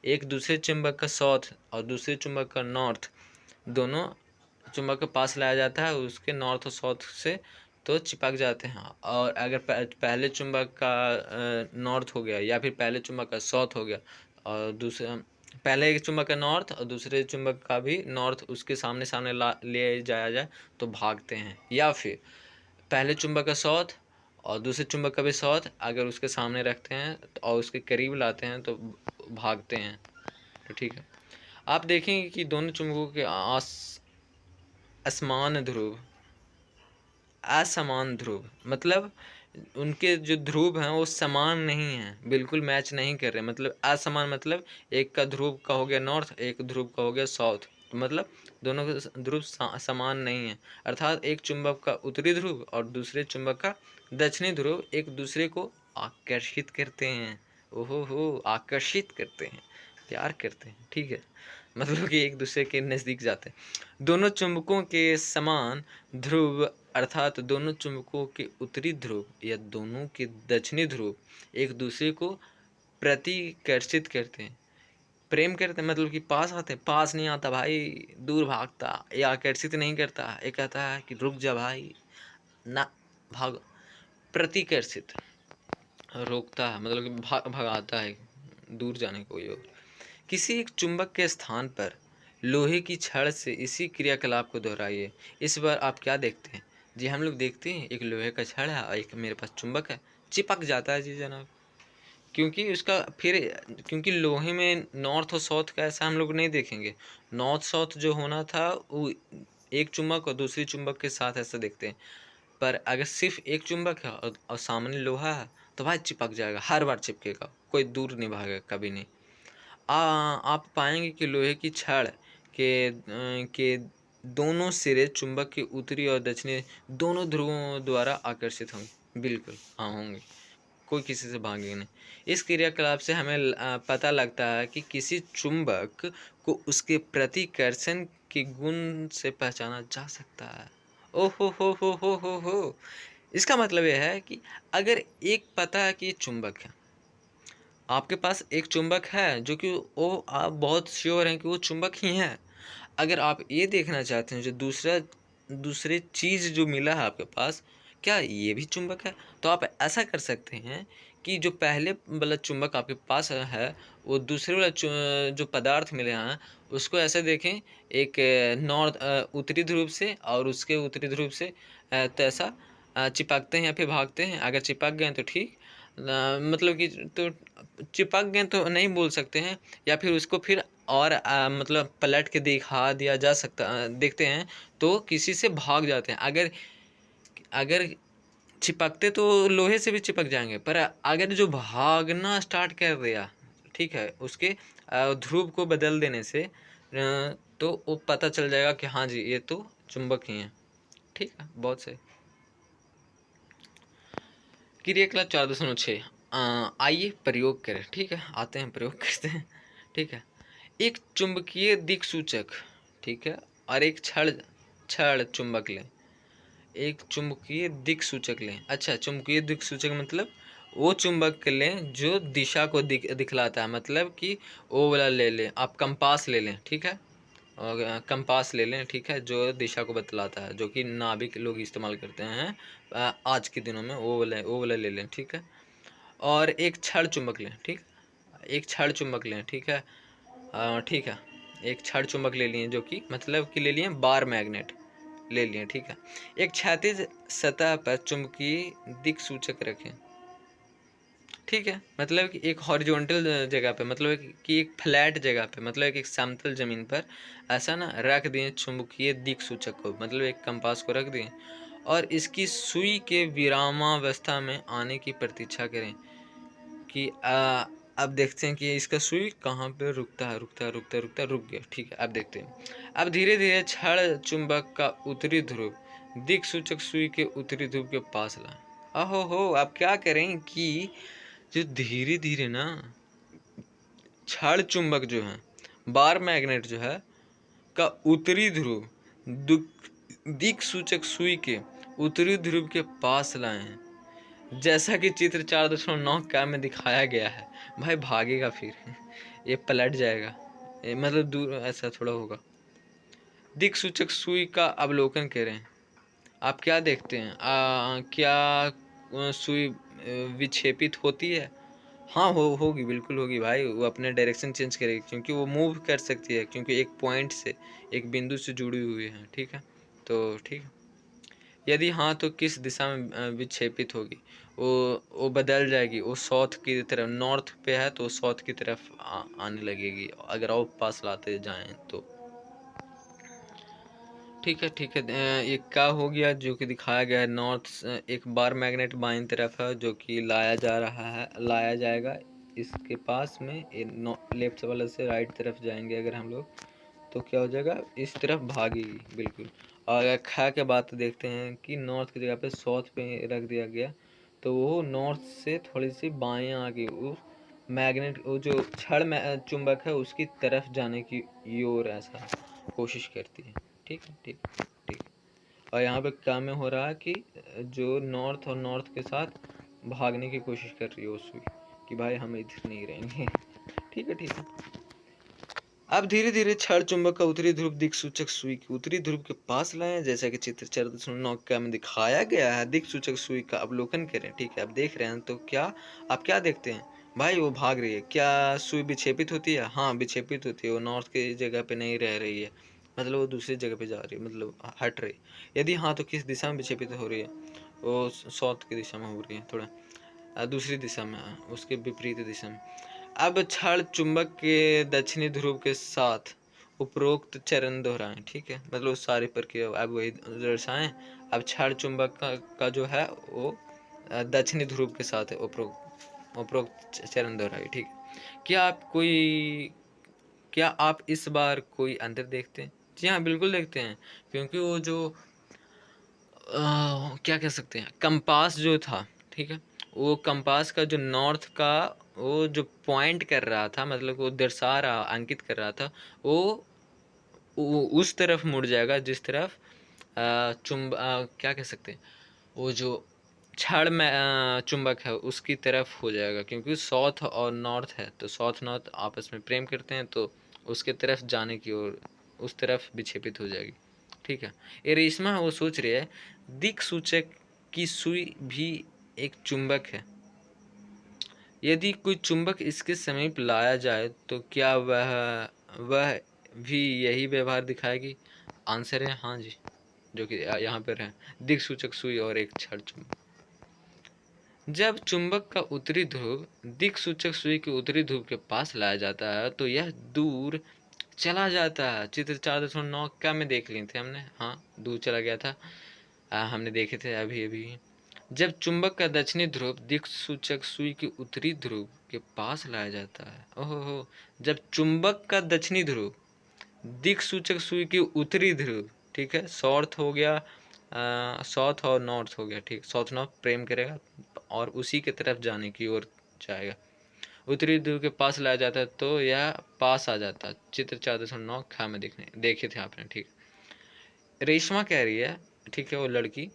एक दूसरे चुंबक का साउथ और दूसरे चुंबक का नॉर्थ, दोनों चुंबक के पास लाया जाता है, उसके नॉर्थ और साउथ से तो चिपक जाते हैं। और अगर पहले चुंबक का नॉर्थ हो गया, या फिर पहले चुंबक का साउथ हो गया, और दूसरे पहले एक चुंबक का नॉर्थ और दूसरे चुंबक का भी नॉर्थ उसके सामने सामने ले जाया जाए तो भागते हैं। या फिर पहले चुंबक का साउथ और दूसरे चुंबक का भी साउथ अगर उसके सामने रखते हैं और उसके करीब लाते हैं तो भागते हैं। तो ठीक है, आप देखेंगे कि दोनों चुंबकों के असमान ध्रुव मतलब उनके जो ध्रुव हैं वो समान नहीं हैं, बिल्कुल मैच नहीं कर रहे। मतलब असमान मतलब एक का ध्रुव का हो गया नॉर्थ, एक ध्रुव का हो गया साउथ, मतलब दोनों के ध्रुव समान नहीं है। अर्थात एक चुंबक का उत्तरी ध्रुव और दूसरे चुंबक का दक्षिणी ध्रुव एक दूसरे को आकर्षित करते हैं। ओहो हो, आकर्षित करते हैं, प्यार करते हैं, ठीक है, मतलब कि एक दूसरे के नज़दीक जाते हैं। दोनों चुंबकों के समान ध्रुव अर्थात दोनों चुंबकों के उत्तरी ध्रुव या दोनों के दक्षिणी ध्रुव एक दूसरे को प्रतिकर्षित करते हैं, प्रेम करते हैं, मतलब कि पास आते हैं। पास नहीं आता भाई, दूर भागता। ये आकर्षित नहीं करता, ये कहता है कि रुक जा भाई, ना भाग। प्रतिकर्षित रोकता है, मतलब कि भगाता है दूर जाने को। और किसी एक चुंबक के स्थान पर लोहे की छड़ से इसी क्रियाकलाप को दोहराइए। इस बार आप क्या देखते हैं? जी हम लोग देखते हैं एक लोहे का छड़ है और एक मेरे पास चुंबक है, चिपक जाता है जी जनाब। क्योंकि उसका फिर क्योंकि लोहे में नॉर्थ और साउथ का ऐसा हम लोग नहीं देखेंगे। नॉर्थ साउथ जो होना था वो एक चुंबक और दूसरी चुंबक के साथ ऐसा देखते हैं। पर अगर सिर्फ एक चुंबक है और सामने लोहा है तो भाई चिपक जाएगा, हर बार चिपकेगा, कोई दूर नहीं भागेगा कभी नहीं। आप पाएंगे कि लोहे की छड़ के दोनों सिरे चुंबक के उत्तरी और दक्षिणी दोनों ध्रुवों द्वारा आकर्षित होंगे। बिल्कुल हाँ होंगे, कोई किसी से भागेगा नहीं। इस क्रियाकलाप से हमें पता लगता है कि किसी चुंबक को उसके प्रतिकर्षण के गुण से पहचाना जा सकता है। ओहो हो। इसका मतलब यह है कि अगर एक पता है कि ये चुंबक है, आपके पास एक चुंबक है जो कि वो आप बहुत श्योर हैं कि वो चुंबक ही है। अगर आप ये देखना चाहते हैं जो दूसरे चीज़ जो मिला है आपके पास, क्या ये भी चुंबक है, तो आप ऐसा कर सकते हैं कि जो पहले वाला चुंबक आपके पास है वो दूसरे वाला जो पदार्थ मिले हैं उसको ऐसे देखें, एक उत्तरी ध्रुव से और उसके उत्तरी ध्रुव से तो ऐसा चिपकते हैं या फिर भागते हैं। अगर चिपक गए तो ठीक, मतलब कि तो चिपक गए तो नहीं बोल सकते हैं, या फिर उसको फिर और मतलब पलट के दिखा दिया जा सकता देखते हैं तो किसी से भाग जाते हैं। अगर अगर चिपकते तो लोहे से भी चिपक जाएंगे, पर अगर जो भागना स्टार्ट कर दिया, ठीक है, उसके ध्रुव को बदल देने से तो वो पता चल जाएगा कि हाँ जी ये तो चुंबक ही है। ठीक है, बहुत सही। क्रियाकलाप 4.6 आइए प्रयोग करें। ठीक है, आते हैं प्रयोग करते हैं। ठीक है, एक चुंबकीय दिक्सूचक, ठीक है, और एक क्षण क्षण चुंबक लें। एक चुंबकीय दिक्सूचक लें। अच्छा, चुंबकीय दिक्सूचक मतलब वो चुंबक लें जो दिशा को दिखलाता है, मतलब कि वो वाला ले लें, आप कंपास ले लें। ठीक है, और कंपास ले लें, ठीक है, जो दिशा को बतलाता है, जो कि नाविक लोग इस्तेमाल करते हैं आज के दिनों में, वो वाला ले लें। ठीक है, और एक क्षण चुंबक लें। ठीक, एक क्षण चुंबक लें। ठीक है, ठीक है, एक क्षण चुंबक ले लिए, जो कि मतलब कि ले लिए बार मैग्नेट ले लिए। ठीक है, एक क्षैतिज सतह पर चुंबकीय दिक्सूचक रखें। ठीक है, मतलब कि एक हॉरिजॉन्टल जगह पे, मतलब कि एक फ्लैट जगह पे, मतलब एक समतल जमीन पर ऐसा ना रख दिए चुंबकीय दिक्सूचक को, मतलब एक कंपास को रख दिए, और इसकी सुई के विरामावस्था में आने की प्रतीक्षा करें कि अब देखते हैं कि इसका सुई कहाँ पे रुकता है, रुक गया। ठीक है, अब देखते हैं। अब धीरे धीरे क्षण चुंबक का उत्तरी ध्रुव दिक्सूचक सुई के उत्तरी ध्रुव के पास लाएं। अहो हो, अब क्या करें कि जो धीरे धीरे ना क्षण चुंबक जो है, बार मैग्नेट जो है का उत्तरी ध्रुव दिक्सूचक सुई के उत्तरी ध्रुव के पास लाए हैं, जैसा कि चित्र 4.9 का में दिखाया गया है। भाई भागेगा फिर ये पलट जाएगा, मतलब दूर ऐसा थोड़ा होगा। दिक्सूचक सुई का अवलोकन करें। आप क्या देखते हैं? क्या सुई विक्षेपित होती है? हाँ, होगी, बिल्कुल होगी भाई। वो अपने डायरेक्शन चेंज करेगी, क्योंकि वो मूव कर सकती है, क्योंकि एक पॉइंट से, एक बिंदु से जुड़ी हुई है। ठीक है, तो ठीक है, यदि हाँ तो किस दिशा में विक्षेपित होगी? वो बदल जाएगी, वो साउथ की तरफ, नॉर्थ पे है तो साउथ की तरफ आने लगेगी, अगर आप पास लाते जाएं तो। ठीक है, ठीक है, ये क्या हो गया जो कि दिखाया गया है, नॉर्थ एक बार मैग्नेट बाईं तरफ है जो कि लाया जा रहा है, लाया जाएगा इसके पास में, लेफ्ट वाले से राइट तरफ जाएंगे अगर हम लोग, तो क्या हो जाएगा, इस तरफ भागेगी बिल्कुल। और अगर खा के बात देखते हैं कि नॉर्थ की जगह पे साउथ पे रख दिया गया, तो वो नॉर्थ से थोड़ी सी बाएं आ गई, वो मैग्नेट, वो जो क्षण चुंबक है उसकी तरफ जाने की ओर ऐसा कोशिश करती है। ठीक है, ठीक, ठीक। और यहाँ पे क्या में हो रहा है कि जो नॉर्थ और नॉर्थ के साथ भागने की कोशिश कर रही है उस सुई कि भाई हम इधर नहीं रहेंगे। ठीक है, ठीक है। अब धीरे धीरे क्षण चुंबक का उत्तरी ध्रुव दिक्सूचक सुई के उत्तरी ध्रुव के पास लाएं, जैसा कि चित्र 4.9 में दिखाया गया है। दिक्सूचक सुई का अवलोकन करें। ठीक है, अब देख रहे हैं तो क्या, आप क्या देखते हैं? भाई वो भाग रही है। क्या सुई विक्षेपित होती है? हाँ, विक्षेपित होती है, वो नॉर्थ की जगह पे नहीं रह रही है, मतलब वो दूसरी जगह पे जा रही है, मतलब हट रही। यदि हाँ तो किस दिशा में विक्षेपित हो रही है? वो साउथ की दिशा में हो रही है, थोड़ा दूसरी दिशा में, उसके विपरीत दिशा में। अब क्षण चुंबक के दक्षिणी ध्रुव के साथ उपरोक्त चरण दोहराएं। ठीक है, मतलब सारी प्रक्रिया अब वही दर्शाएं। अब क्षण चुंबक का जो है वो दक्षिणी ध्रुव के साथ है, उपरोक्त चरण दोहराए। ठीक है, क्या आप इस बार कोई अंतर देखते हैं? जी हाँ, बिल्कुल देखते हैं, क्योंकि वो जो क्या कह सकते हैं, कंपास जो था, ठीक है, वो कंपास का जो नॉर्थ का वो जो पॉइंट कर रहा था, मतलब वो दर्शा रहा, अंकित कर रहा था, वो उस तरफ मुड़ जाएगा जिस तरफ क्या कह सकते हैं, वो जो क्षण में चुंबक है उसकी तरफ हो जाएगा, क्योंकि साउथ और नॉर्थ है, तो साउथ नॉर्थ आपस में प्रेम करते हैं, तो उसके तरफ जाने की ओर, उस तरफ विक्षेपित हो जाएगी। ठीक है, ये रेशमा वो सोच रही है दिक्सूचक की सुई भी एक चुंबक है। यदि कोई चुंबक इसके समीप लाया जाए तो क्या वह भी यही व्यवहार दिखाएगी? आंसर है हाँ जी, जो कि यहाँ पर है, दिक्सूचक सुई और एक क्षण चुंबक। जब चुंबक का उत्तरी ध्रुव दिक्सूचक सुई के उत्तरी ध्रुव के पास लाया जाता है तो यह दूर चला जाता है। चित्र 4.9 क्या में देख लिए थे हमने, हाँ दूर चला गया था। हमने देखे थे अभी अभी। जब चुंबक का दक्षिणी ध्रुव दिक्सूचक सुई की उत्तरी ध्रुव के पास लाया जाता है, ओहो हो, जब चुंबक का दक्षिणी ध्रुव दिक्सूचक सुई की उत्तरी ध्रुव, ठीक है, साउथ हो गया, साउथ और नॉर्थ हो गया, ठीक, साउथ नॉर्थ प्रेम करेगा और उसी की तरफ जाने की ओर जाएगा, उत्तरी ध्रुव के पास लाया जाता है तो यह पास आ जाता है। चित्र 4.9 खा में देखे थे आपने, ठीक। रेशमा कह रही है, ठीक है, वो लड़की,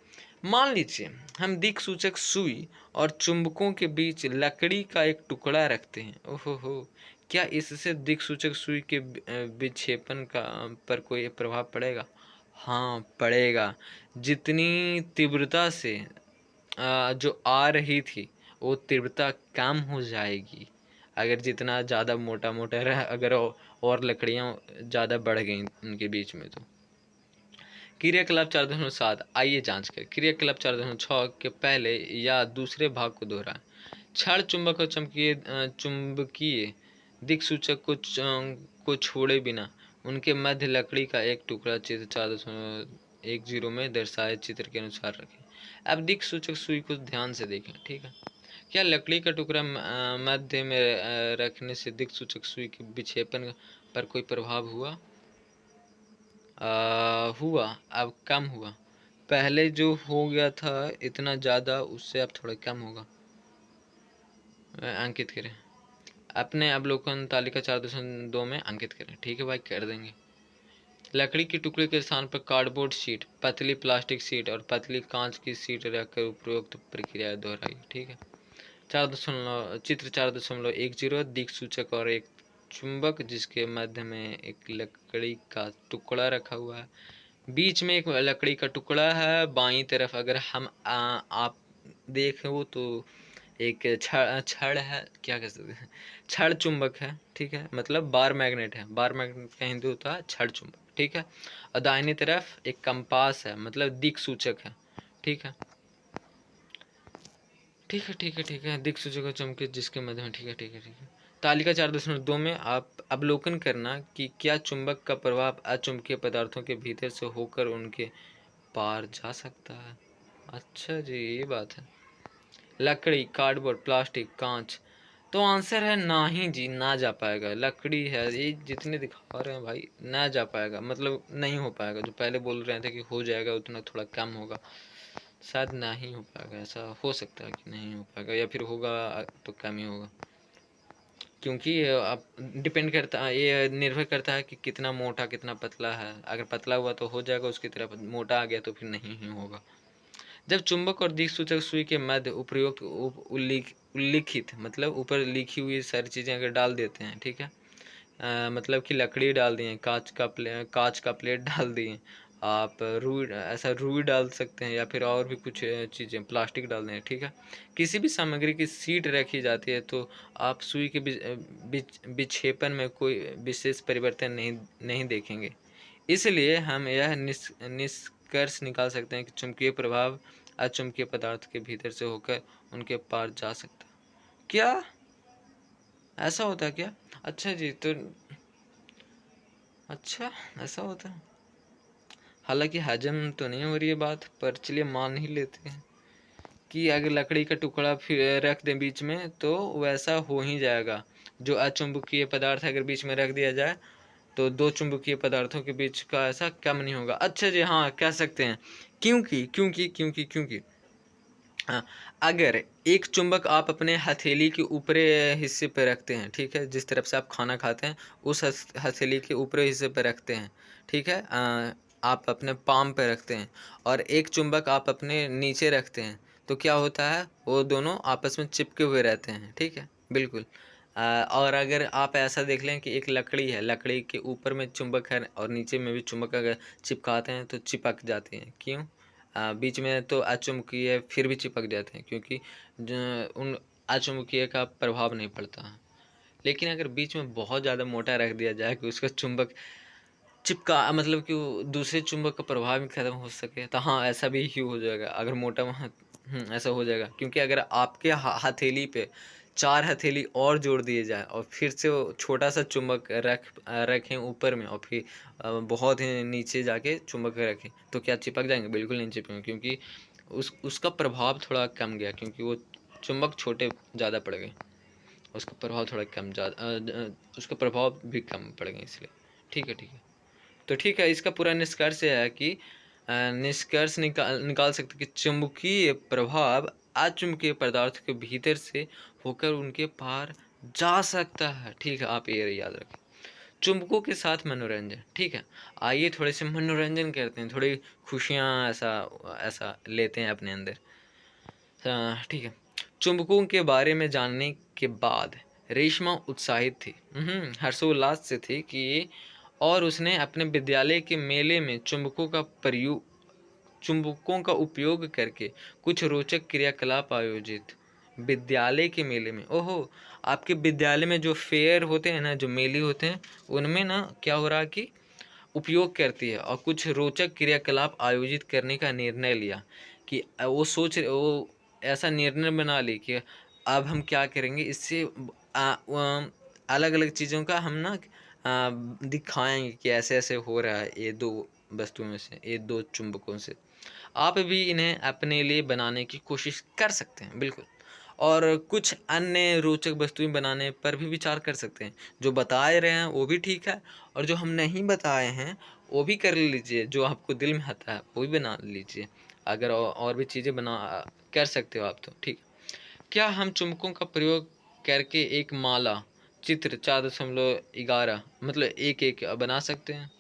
मान लीजिए हम दिक्सूचक सुई और चुंबकों के बीच लकड़ी का एक टुकड़ा रखते हैं, ओहो हो, क्या इससे दिक्सूचक सुई के विक्षेपण का पर कोई प्रभाव पड़ेगा? हाँ पड़ेगा। जितनी तीव्रता से जो आ रही थी वो तीव्रता कम हो जाएगी अगर जितना ज़्यादा मोटा मोटा रहा, अगर और लकड़ियाँ ज़्यादा बढ़ गई उनके बीच में। तो क्रियाकलाप 4.7 आइए जांच करें। क्रियाकलाप 4.6 के पहले या दूसरे भाग को दोहराएं। क्षण चुंबक और चुंबकीय दिक्सूचक को छोड़े बिना उनके मध्य लकड़ी का एक टुकड़ा चित्र 4.10 में दर्शाए चित्र के अनुसार रखें। अब दिक्सूचक सुई को ध्यान से देखें, ठीक है। क्या लकड़ी का टुकड़ा मध्य में रखने से दिक्सूचक सुई के विक्षेपण पर कोई प्रभाव हुआ? हुआ, अब कम हुआ। पहले जो हो गया था इतना ज़्यादा, उससे अब थोड़ा कम होगा। अंकित करें अपने अवलोकन तालिका 4.2 में अंकित करें, ठीक है भाई, कर देंगे। लकड़ी के टुकड़े के स्थान पर कार्डबोर्ड शीट, पतली प्लास्टिक शीट और पतली कांच की शीट रखकर उपरोक्त प्रक्रिया दोहराई, ठीक है। चित्र 4.10 दिक्सूचक और एक चुंबक जिसके मध्य में एक लकड़ी का टुकड़ा रखा हुआ है, बीच में एक लकड़ी का टुकड़ा है। बाईं तरफ अगर हम आप देखें तो एक छड़ है, क्या कह सकते हैं, छड़ चुंबक है, ठीक है, मतलब बार मैग्नेट है। बार मैग्नेट का हिंदी होता है छड़ चुंबक, ठीक है। और दाहिनी तरफ एक कंपास है, मतलब दिक्सूचक है, ठीक है, ठीक है, ठीक है, ठीक है, दिक्सूचक और चुंबक जिसके मध्य में, ठीक है, ठीक है, ठीक है। तालिका 4.2 में आप अवलोकन करना कि क्या चुंबक का प्रभाव अचुंबकीय पदार्थों के भीतर से होकर उनके पार जा सकता है। अच्छा जी, ये बात है। लकड़ी, कार्डबोर्ड, प्लास्टिक, कांच, तो आंसर है ना ही जी, ना जा पाएगा। लकड़ी है, ये जितने दिखा रहे हैं भाई, ना जा पाएगा, मतलब नहीं हो पाएगा। जो पहले बोल रहे थे कि हो जाएगा उतना थोड़ा कम होगा, शायद ना ही हो पाएगा। ऐसा हो सकता है कि नहीं हो पाएगा, या फिर होगा तो कम ही होगा, क्योंकि अब डिपेंड करता है, ये निर्भर करता है कि कितना मोटा कितना पतला है। अगर पतला हुआ तो हो जाएगा उसकी तरफ, मोटा आ गया तो फिर नहीं ही होगा। जब चुंबक और दिक्सूचक सुई के मध्य उपयुक्त उल्लिखित, मतलब ऊपर लिखी हुई सारी चीज़ें अगर डाल देते हैं, ठीक है, मतलब कि लकड़ी डाल दिए, कांच का प्लेट डाल दिए, आप रुई, ऐसा रुई डाल सकते हैं, या फिर और भी कुछ चीज़ें प्लास्टिक डाल दें, ठीक है। किसी भी सामग्री की सीट रखी जाती है तो आप सुई के विक्षेपण में कोई विशेष परिवर्तन नहीं देखेंगे। इसलिए हम यह निष्कर्ष निकाल सकते हैं कि चुंबकीय प्रभाव अचुंबकीय पदार्थ के भीतर से होकर उनके पार जा सकता है। क्या ऐसा होता है क्या? अच्छा जी, तो अच्छा ऐसा होता है। हालांकि हजम तो नहीं हो रही है बात, पर चलिए मान ही लेते हैं कि अगर लकड़ी का टुकड़ा फिर रख दें बीच में तो वैसा हो ही जाएगा। जो अचुंबकीय पदार्थ अगर बीच में रख दिया जाए तो दो चुंबकीय पदार्थों के बीच का ऐसा कम नहीं होगा। अच्छा जी, हाँ कह सकते हैं, क्योंकि क्योंकि क्योंकि क्योंकि हाँ, अगर एक चुंबक आप अपने हथेली के ऊपरी हिस्से पर रखते हैं, ठीक है, जिस तरफ से आप खाना खाते हैं उस हथेली के ऊपरी हिस्से पर रखते हैं, ठीक है, आप अपने पाम पे रखते हैं, और एक चुंबक आप अपने नीचे रखते हैं, तो क्या होता है, वो दोनों आपस में चिपके हुए रहते हैं, ठीक है, बिल्कुल। और अगर आप ऐसा देख लें कि एक लकड़ी है, लकड़ी के ऊपर में चुंबक है और नीचे में भी चुंबक अगर चिपकाते हैं तो चिपक जाते हैं, क्यों? बीच में तो अचुंबकीय फिर भी चिपक जाते हैं, क्योंकि उन अचुंबकीय का प्रभाव नहीं पड़ता है। लेकिन अगर बीच में बहुत ज़्यादा मोटा रख दिया जाए कि उसका चुंबक चिपका, मतलब कि वो दूसरे चुंबक का प्रभाव भी खत्म हो सके, तो हाँ ऐसा भी ही हो जाएगा। अगर मोटा ऐसा हो जाएगा, क्योंकि अगर आपके हथेली पे 4 हथेली और जोड़ दिए जाए और फिर से वो छोटा सा चुंबक रखें ऊपर में और फिर बहुत ही नीचे जाके चुंबक रखें, तो क्या चिपक जाएंगे? बिल्कुल नहीं चिपकेंगे, क्योंकि उसका प्रभाव थोड़ा कम गया, क्योंकि वो चुंबक छोटे ज़्यादा पड़ गए, उसका प्रभाव थोड़ा कम उसका प्रभाव भी कम पड़ गए इसलिए। ठीक है, ठीक है। तो ठीक है, इसका पूरा निष्कर्ष यह है कि निष्कर्ष निकाल सकते कि चुंबकीय प्रभाव अचुंबकीय पदार्थ के भीतर से होकर उनके पार जा सकता है। ठीक है, आप ये याद रखें। चुंबकों के साथ मनोरंजन। ठीक है, आइए थोड़े से मनोरंजन करते हैं, थोड़ी खुशियाँ ऐसा ऐसा लेते हैं अपने अंदर। ठीक है, चुंबकों के बारे में जानने के बाद रेशमा उत्साहित थी, हर्षोल्लास से थी कि और उसने अपने विद्यालय के मेले में चुंबकों का उपयोग करके कुछ रोचक क्रियाकलाप आयोजित। विद्यालय के मेले में, ओहो, आपके विद्यालय में जो फेयर होते हैं ना, जो मेले होते हैं, उनमें ना क्या हो रहा कि उपयोग करती है और कुछ रोचक क्रियाकलाप आयोजित करने का निर्णय लिया कि वो ऐसा निर्णय बना ली कि अब हम क्या करेंगे, इससे अलग अलग चीज़ों का हम ना दिखाएंगे कि ऐसे ऐसे हो रहा है ये दो वस्तुओं में से, ये दो चुंबकों से। आप भी इन्हें अपने लिए बनाने की कोशिश कर सकते हैं, बिल्कुल। और कुछ अन्य रोचक वस्तुएं बनाने पर भी विचार कर सकते हैं। जो बताए रहे हैं वो भी ठीक है, और जो हम नहीं बताए हैं वो भी कर लीजिए, जो आपको दिल में आता है वो भी बना लीजिए। अगर और भी चीज़ें बना कर सकते हो आप तो ठीक। क्या हम चुंबकों का प्रयोग करके एक माला चित्र 4.11 मतलब एक एक बना सकते हैं?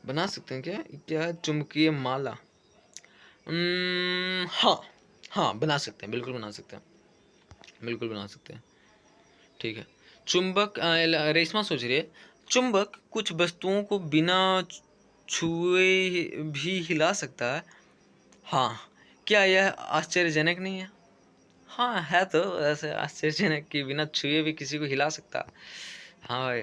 बना सकते हैं क्या? क्या चुंबकीय माला? हाँ, हाँ बना सकते हैं, बिल्कुल बना सकते हैं, बिल्कुल बना सकते हैं। ठीक है, चुंबक रेशमा सोच रही है, चुंबक कुछ वस्तुओं को बिना छुए भी हिला सकता है। हाँ, क्या यह आश्चर्यजनक नहीं है? हाँ है, तो ऐसे आश्चर्यजनक कि बिना छुए भी किसी को हिला सकता। हाँ भाई,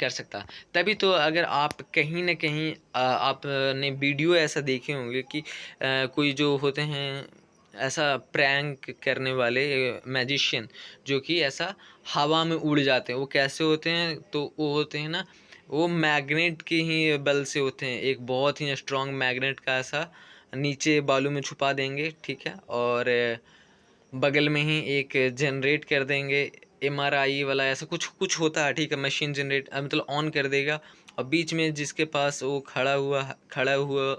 कर सकता। तभी तो अगर आप कहीं न कहीं आपने वीडियो ऐसा देखे होंगे कि कोई जो होते हैं ऐसा प्रैंक करने वाले मैजिशियन, जो कि ऐसा हवा में उड़ जाते हैं। वो कैसे होते हैं? तो वो होते हैं ना, वो मैग्नेट के ही बल से होते हैं। एक बहुत ही स्ट्रॉन्ग मैग्नेट का ऐसा नीचे बालू में छुपा देंगे, ठीक है, और बगल में ही एक जनरेट कर देंगे एमआरआई वाला, ऐसा कुछ कुछ होता है, ठीक है, मशीन जनरेट मतलब ऑन कर देगा, और बीच में जिसके पास वो खड़ा हुआ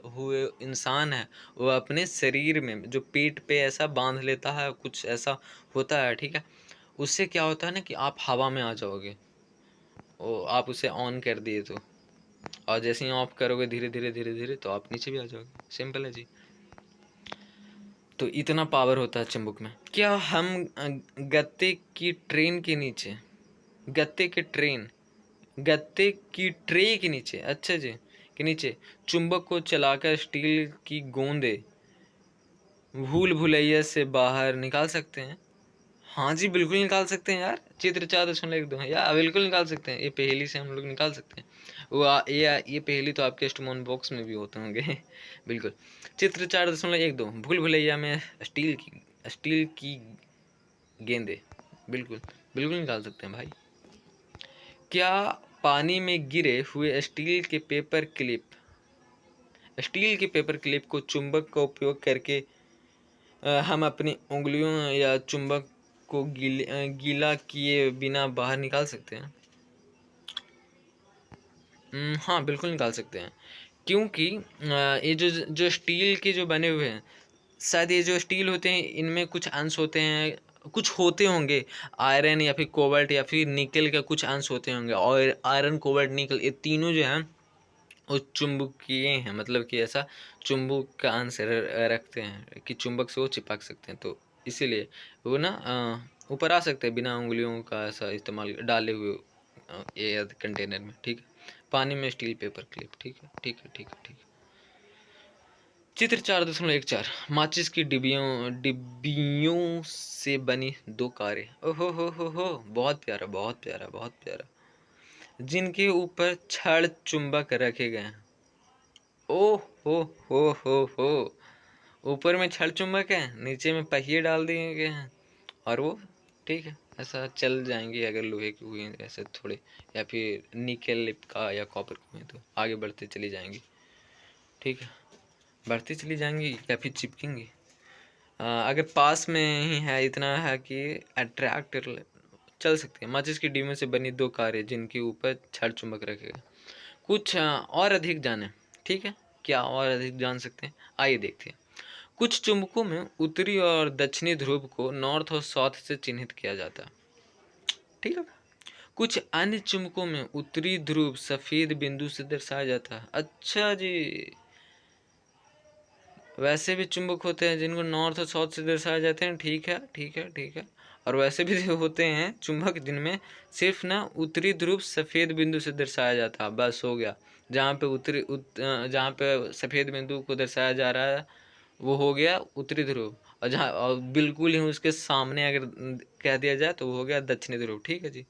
हुए इंसान है, वो अपने शरीर में जो पेट पे ऐसा बांध लेता है, कुछ ऐसा होता है, ठीक है। उससे क्या होता है ना कि आप हवा में आ जाओगे, वो आप उसे ऑन कर दिए तो, और जैसे ही ऑफ करोगे धीरे धीरे धीरे धीरे तो आप नीचे भी आ जाओगे। सिंपल है जी। तो इतना पावर होता है चुंबक में। क्या हम गत्ते की ट्रेन के नीचे, गत्ते के ट्रेन गत्ते की ट्रे के नीचे, अच्छा जी, के नीचे चुंबक को चलाकर स्टील की गोंदे भूल भुलैया से बाहर निकाल सकते हैं? हाँ जी, बिल्कुल निकाल सकते हैं यार। चित्र 4.12 है यार, बिल्कुल निकाल सकते हैं। ये पहेली से हम लोग निकाल सकते हैं। ये पहेली तो आपके स्टमोन बॉक्स में भी होते होंगे बिल्कुल। चित्र 4.12 भूल भुलैया में स्टील की गेंदे, बिल्कुल बिल्कुल निकाल सकते हैं भाई। क्या पानी में गिरे हुए स्टील के पेपर क्लिप को चुंबक का उपयोग करके हम अपनी उंगलियों या चुंबक को गीला किए बिना बाहर निकाल सकते हैं? हाँ बिल्कुल निकाल सकते हैं, क्योंकि ये जो स्टील के जो बने हुए हैं, शायद ये जो स्टील होते हैं इनमें कुछ अंश होते हैं, कुछ होते होंगे आयरन या फिर कोबाल्ट या फिर निकल के कुछ अंश होते होंगे, और आयरन कोबाल्ट निकल ये तीनों जो हैं वो चुंबकीय हैं, मतलब कि ऐसा चुंबक का अंश रखते हैं कि चुंबक से वो चिपक सकते हैं। तो इसीलिए वो ना ऊपर आ सकते हैं बिना उंगलियों का ऐसा इस्तेमाल डाले हुए ये कंटेनर में, ठीक है। पानी में स्टील पेपर क्लिप, ठीक है, ठीक है, ठीक है, ठीक है। चित्र 4.14 माचिस की डिब्बियों से बनी दो कारें, ओहो हो, बहुत प्यारा, बहुत प्यारा, बहुत प्यारा, जिनके ऊपर छड़ चुंबक रखे गए हैं। ओ हो, ऊपर में छड़ चुंबक है, नीचे में पहिए डाल दिए गए हैं, और वो ठीक है, ऐसा चल जाएंगे अगर लोहे की हुई ऐसे थोड़े, या फिर निकेल का या कॉपर की हुई तो आगे बढ़ते चली जाएंगी। ठीक है, बढ़ती चली जाएंगी या फिर चिपकेंगी। अगर पास में ही है, इतना है कि अट्रैक्ट चल सकती है। माचिस की डिब्बे से बनी दो कारें जिनके ऊपर छड़ चुंबक रखेगा। कुछ और अधिक जाने। ठीक है, क्या और अधिक जान सकते हैं, आइए देखते हैं। कुछ चुंबकों में उत्तरी और दक्षिणी ध्रुव को नॉर्थ और साउथ से चिन्हित किया जाता है। ठीक है, कुछ अन्य चुंबकों में उत्तरी ध्रुव सफेद बिंदु से दर्शाया जाता है। अच्छा जी, वैसे भी चुंबक होते हैं जिनको नॉर्थ और साउथ से दर्शाए जाते हैं। ठीक है, ठीक है, ठीक है। और वैसे भी होते हैं चुंबक जिनमें सिर्फ ना उत्तरी ध्रुव सफ़ेद बिंदु से दर्शाया जाता है, बस हो गया। जहाँ पे जहाँ पे सफ़ेद बिंदु को दर्शाया जा रहा है वो हो गया उत्तरी ध्रुव, और जहाँ और बिल्कुल ही उसके सामने अगर कह दिया जाए तो वो हो गया दक्षिणी ध्रुव। ठीक है जी।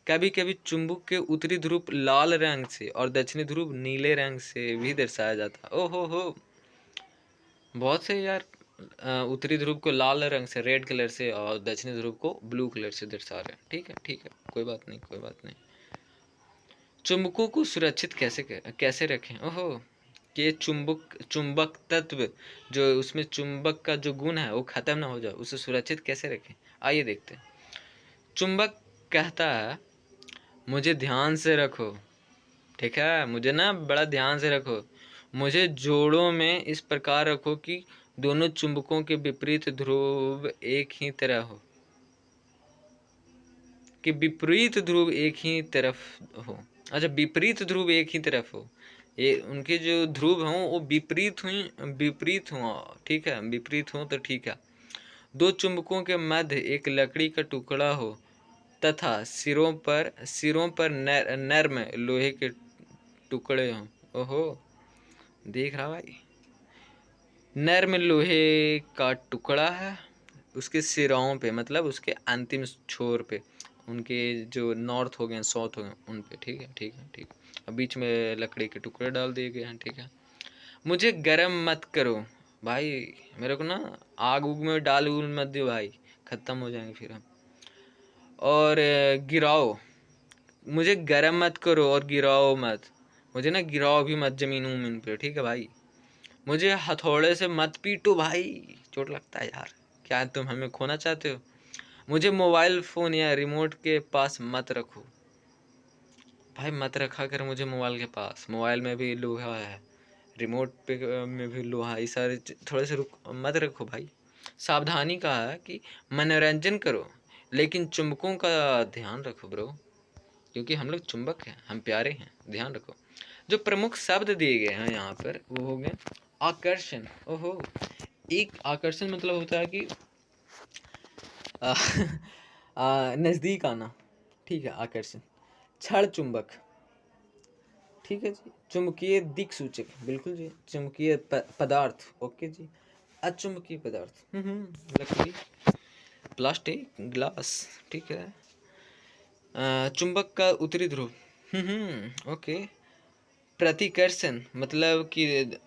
कभी कभी चुंबक के उत्तरी ध्रुव लाल रंग से और दक्षिणी ध्रुव नीले रंग से भी दर्शाया जाता है। ओहो हो, बहुत से यार। उत्तरी ध्रुव को लाल रंग से, रेड कलर से, और दक्षिणी ध्रुव को ब्लू कलर से दर्शा रहे हैं। ठीक है, ठीक है, कोई बात नहीं, कोई बात नहीं। चुंबकों को सुरक्षित कैसे रखें। ओहो, कि चुंबक तत्व जो उसमें चुंबक का जो गुण है वो खत्म ना हो जाए, उसे सुरक्षित कैसे रखें, आइए देखते हैं। चुंबक कहता है मुझे ध्यान से रखो। ठीक है, मुझे ना बड़ा ध्यान से रखो। मुझे जोड़ों में इस प्रकार रखो कि दोनों चुंबकों के विपरीत ध्रुव एक ही तरह हो, कि विपरीत ध्रुव एक ही तरफ हो। अच्छा, विपरीत ध्रुव एक ही तरफ हो, ये उनके जो ध्रुव हों वो विपरीत हों। ठीक है, विपरीत हों तो ठीक है। दो चुंबकों के मध्य एक लकड़ी का टुकड़ा हो तथा सिरों पर नर्म लोहे के टुकड़े हों। ओहो, देख रहा भाई, नर्म लोहे का टुकड़ा है, उसके सिराओं पे मतलब उसके अंतिम छोर पे, उनके जो नॉर्थ हो गए साउथ हो गए उन पे। ठीक है, ठीक है, ठीक है। अब बीच में लकड़ी के टुकड़े डाल दिए गए हैं। ठीक है, मुझे गरम मत करो भाई, मेरे को ना आग उग में डाल उल मत दो भाई, ख़त्म हो जाएंगे फिर हम। और गिराओ, मुझे गरम मत करो और गिराओ मत, मुझे ना गिराओ भी मत जमीन उमीन पे। ठीक है भाई, मुझे हथौड़े से मत पीटो भाई, चोट लगता है यार, क्या तुम हमें खोना चाहते हो। मुझे मोबाइल फ़ोन या रिमोट के पास मत रखो भाई, मत रखा कर मुझे मोबाइल के पास। मोबाइल में भी लोहा है, रिमोट पे में भी लोहा, ये सारे थोड़े से मत रखो भाई। सावधानी कहा है कि मनोरंजन करो लेकिन चुंबकों का ध्यान रखो ब्रो, क्योंकि हम लोग चुंबक हैं, हम प्यारे हैं, ध्यान रखो। जो प्रमुख शब्द दिए गए हैं यहाँ पर वो हो गए आकर्षण। ओहो, एक आकर्षण मतलब होता है कि नज़दीक आना। ठीक है, आकर्षण। क्षण चुंबक, ठीक है जी। चुंबकीय दिक सूचक, बिल्कुल जी। चुंबकीय पदार्थ, ओके जी। अचुंबकीय पदार्थ, लकड़ी, प्लास्टिक, ग्लास। ठीक है। चुंबक का उत्तरी ध्रुव, ओके। प्रतिकर्षण मतलब कि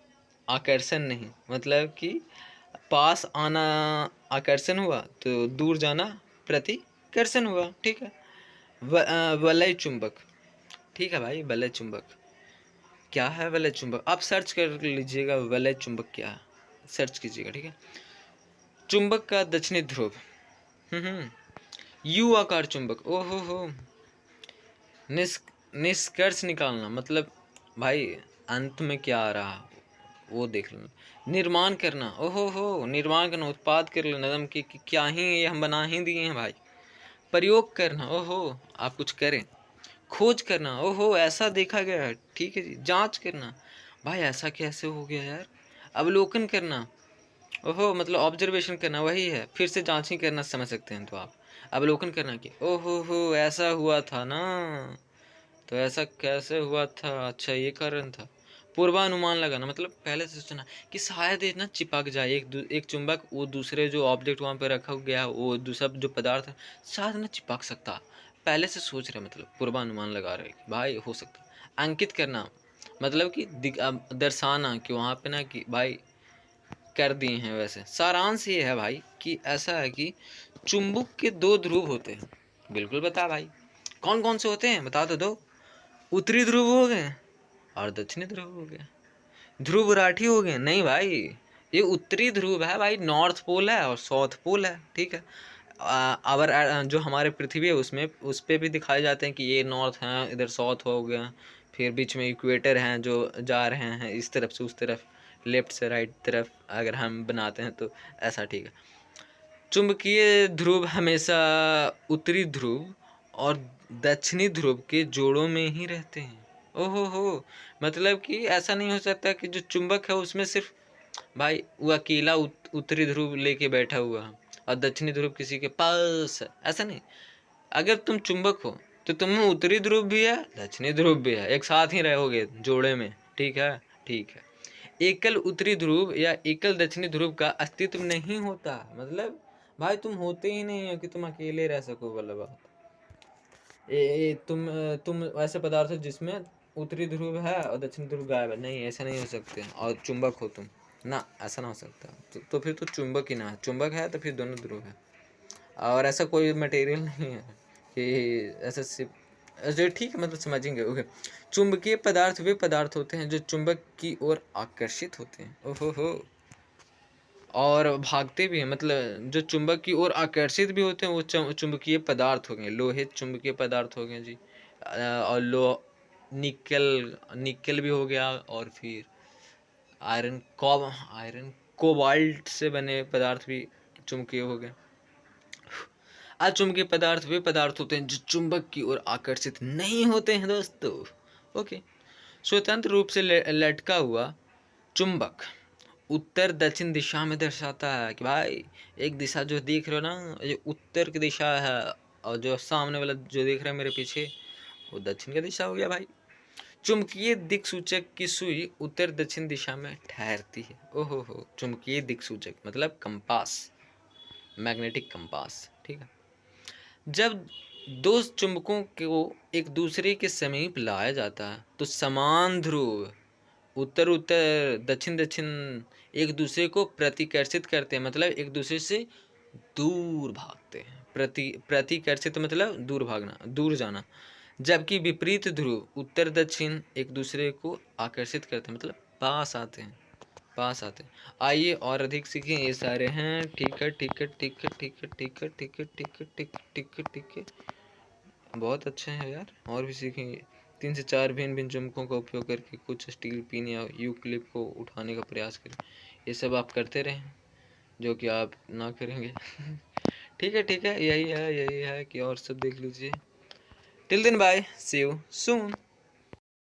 आकर्षण नहीं, मतलब कि पास आना आकर्षण हुआ तो दूर जाना प्रतिकर्षण हुआ। ठीक है। वलय चुंबक, ठीक है भाई, वलय चुंबक क्या है। वलय चुंबक आप सर्च कर लीजिएगा, वलय चुंबक क्या है, सर्च कीजिएगा। ठीक है। चुंबक का दक्षिणी ध्रुव, यू आकार चुंबक। ओहो हो, निष्कर्ष निकालना मतलब भाई अंत में क्या आ रहा वो देख लेना। निर्माण करना, ओहो हो, निर्माण करना, उत्पाद कर लेना, एकदम कि क्या ही ये हम बना ही दिए हैं भाई। प्रयोग करना, ओहो आप कुछ करें। खोज करना, ओहो ऐसा देखा गया है। ठीक है जी। जांच करना, भाई ऐसा कैसे हो गया यार। अवलोकन करना, ओहो मतलब ऑब्जर्वेशन करना, वही है, फिर से जांच ही करना समझ सकते हैं तो आप। अवलोकन करना कि ओहो हो ऐसा हुआ था ना, तो ऐसा कैसे हुआ था, अच्छा ये कारण था। पूर्वानुमान लगाना मतलब पहले से सोचना कि शायद ये ना चिपक जाए, एक चुंबक वो दूसरे जो ऑब्जेक्ट वहाँ पे रखा गया वो दूसरा जो पदार्थ है शायद ना चिपक सकता, पहले से सोच रहे, मतलब पूर्वानुमान लगा रहे कि भाई हो सकता। अंकित करना मतलब कि दर्शाना कि वहाँ पे ना कि भाई कर दिए हैं। वैसे सारांश ये है भाई कि ऐसा है कि चुंबक के दो ध्रुव होते हैं। बिल्कुल बता भाई, कौन कौन से होते हैं बता तो दो। उत्तरी ध्रुव हो गए और दक्षिणी ध्रुव हो गए। ध्रुव राठी हो गए नहीं भाई, ये उत्तरी ध्रुव है भाई, नॉर्थ पोल है और साउथ पोल है, ठीक है। और जो हमारे पृथ्वी है उसमें उस पे भी दिखाए जाते हैं कि ये नॉर्थ है, इधर साउथ हो गया, फिर बीच में इक्वेटर हैं जो जा रहे हैं इस तरफ से उस तरफ, लेफ्ट से राइट तरफ अगर हम बनाते हैं तो ऐसा, ठीक है। चुंबकीय ध्रुव हमेशा उत्तरी ध्रुव और दक्षिणी ध्रुव के जोड़ों में ही रहते हैं। ओहो हो, मतलब कि ऐसा नहीं हो सकता कि जो चुंबक है उसमें सिर्फ भाई वो अकेला उत्तरी ध्रुव लेके बैठा हुआ है और दक्षिणी ध्रुव किसी के पास है, ऐसा नहीं। अगर तुम चुंबक हो तो तुम में उत्तरी ध्रुव भी है दक्षिणी ध्रुव भी है, एक साथ ही रहोगे जोड़े में, ठीक है, ठीक है। एकल उत्तरी ध्रुव या एकल दक्षिणी ध्रुव का अस्तित्व नहीं होता, मतलब भाई तुम होते ही नहीं हो कि तुम अकेले रह सको, वाला बात। तुम ऐसे पदार्थ हो जिसमें उत्तरी ध्रुव है और दक्षिणी ध्रुव गायब है, नहीं ऐसा नहीं हो सकते। और चुंबक हो तुम ना, ऐसा ना हो सकता। तो फिर तो चुंबक ही ना है, चुंबक है तो फिर दोनों ध्रुव है। और ऐसा कोई मटेरियल नहीं है कि ऐसा सिर्फ जो, ठीक है, मतलब समझेंगे। ओके, चुंबकीय पदार्थ वे पदार्थ होते हैं जो चुंबक की ओर आकर्षित होते हैं, ओहो हो, और भागते भी हैं। मतलब जो चुंबक की ओर आकर्षित भी होते हैं वो चुंबकीय पदार्थ हो गए। लोहे चुंबकीय पदार्थ हो गए जी। और निकल निकल भी हो गया, और फिर आयरन कोबाल्ट से बने पदार्थ भी चुंबकीय हो गए। अचुंबकीय पदार्थ वे पदार्थ होते हैं जो चुंबक की ओर आकर्षित नहीं होते हैं दोस्तों। ओके, स्वतंत्र रूप से लटका हुआ चुंबक उत्तर दक्षिण दिशा में दर्शाता है कि भाई एक दिशा जो देख रहे हो ना, ये उत्तर की दिशा है, और जो सामने वाला जो देख रहे हैं मेरे पीछे वो दक्षिण की दिशा हो गया भाई। चुंबकीय दिक सूचक की सुई उत्तर दक्षिण दिशा में ठहरती है। ओहो हो, चुंबकीय दिक सूचक मतलब कंपास, मैग्नेटिक कंपास, ठीक है। जब दो चुंबकों को एक दूसरे के समीप लाया जाता है तो समान ध्रुव उत्तर उत्तर दक्षिण दक्षिण एक दूसरे को प्रतिकर्षित करते हैं, मतलब एक दूसरे से दूर भागते हैं। प्रतिकर्षित मतलब दूर भागना, दूर जाना। जबकि विपरीत ध्रुव उत्तर दक्षिण एक दूसरे को आकर्षित करते हैं, मतलब पास आते हैं, पास आते हैं। आइए और अधिक सीखें, ये सारे हैं, ठीक है, ठीक है, ठीक है, ठीक है, ठीक है, ठीक है, ठीक है, ठीक है, ठीक है, ठीक है, बहुत अच्छे हैं यार, और भी सीखेंगे। 3 से 4 भिन्न भिन्न चुंबकों का उपयोग करके कुछ स्टील पिन या यू क्लिप को उठाने का प्रयास करें। ये सब आप करते रहें, जो कि आप ना करेंगे। ठीक है, ठीक है, यही है कि और सब देख लीजिए। Till then bye, see you soon.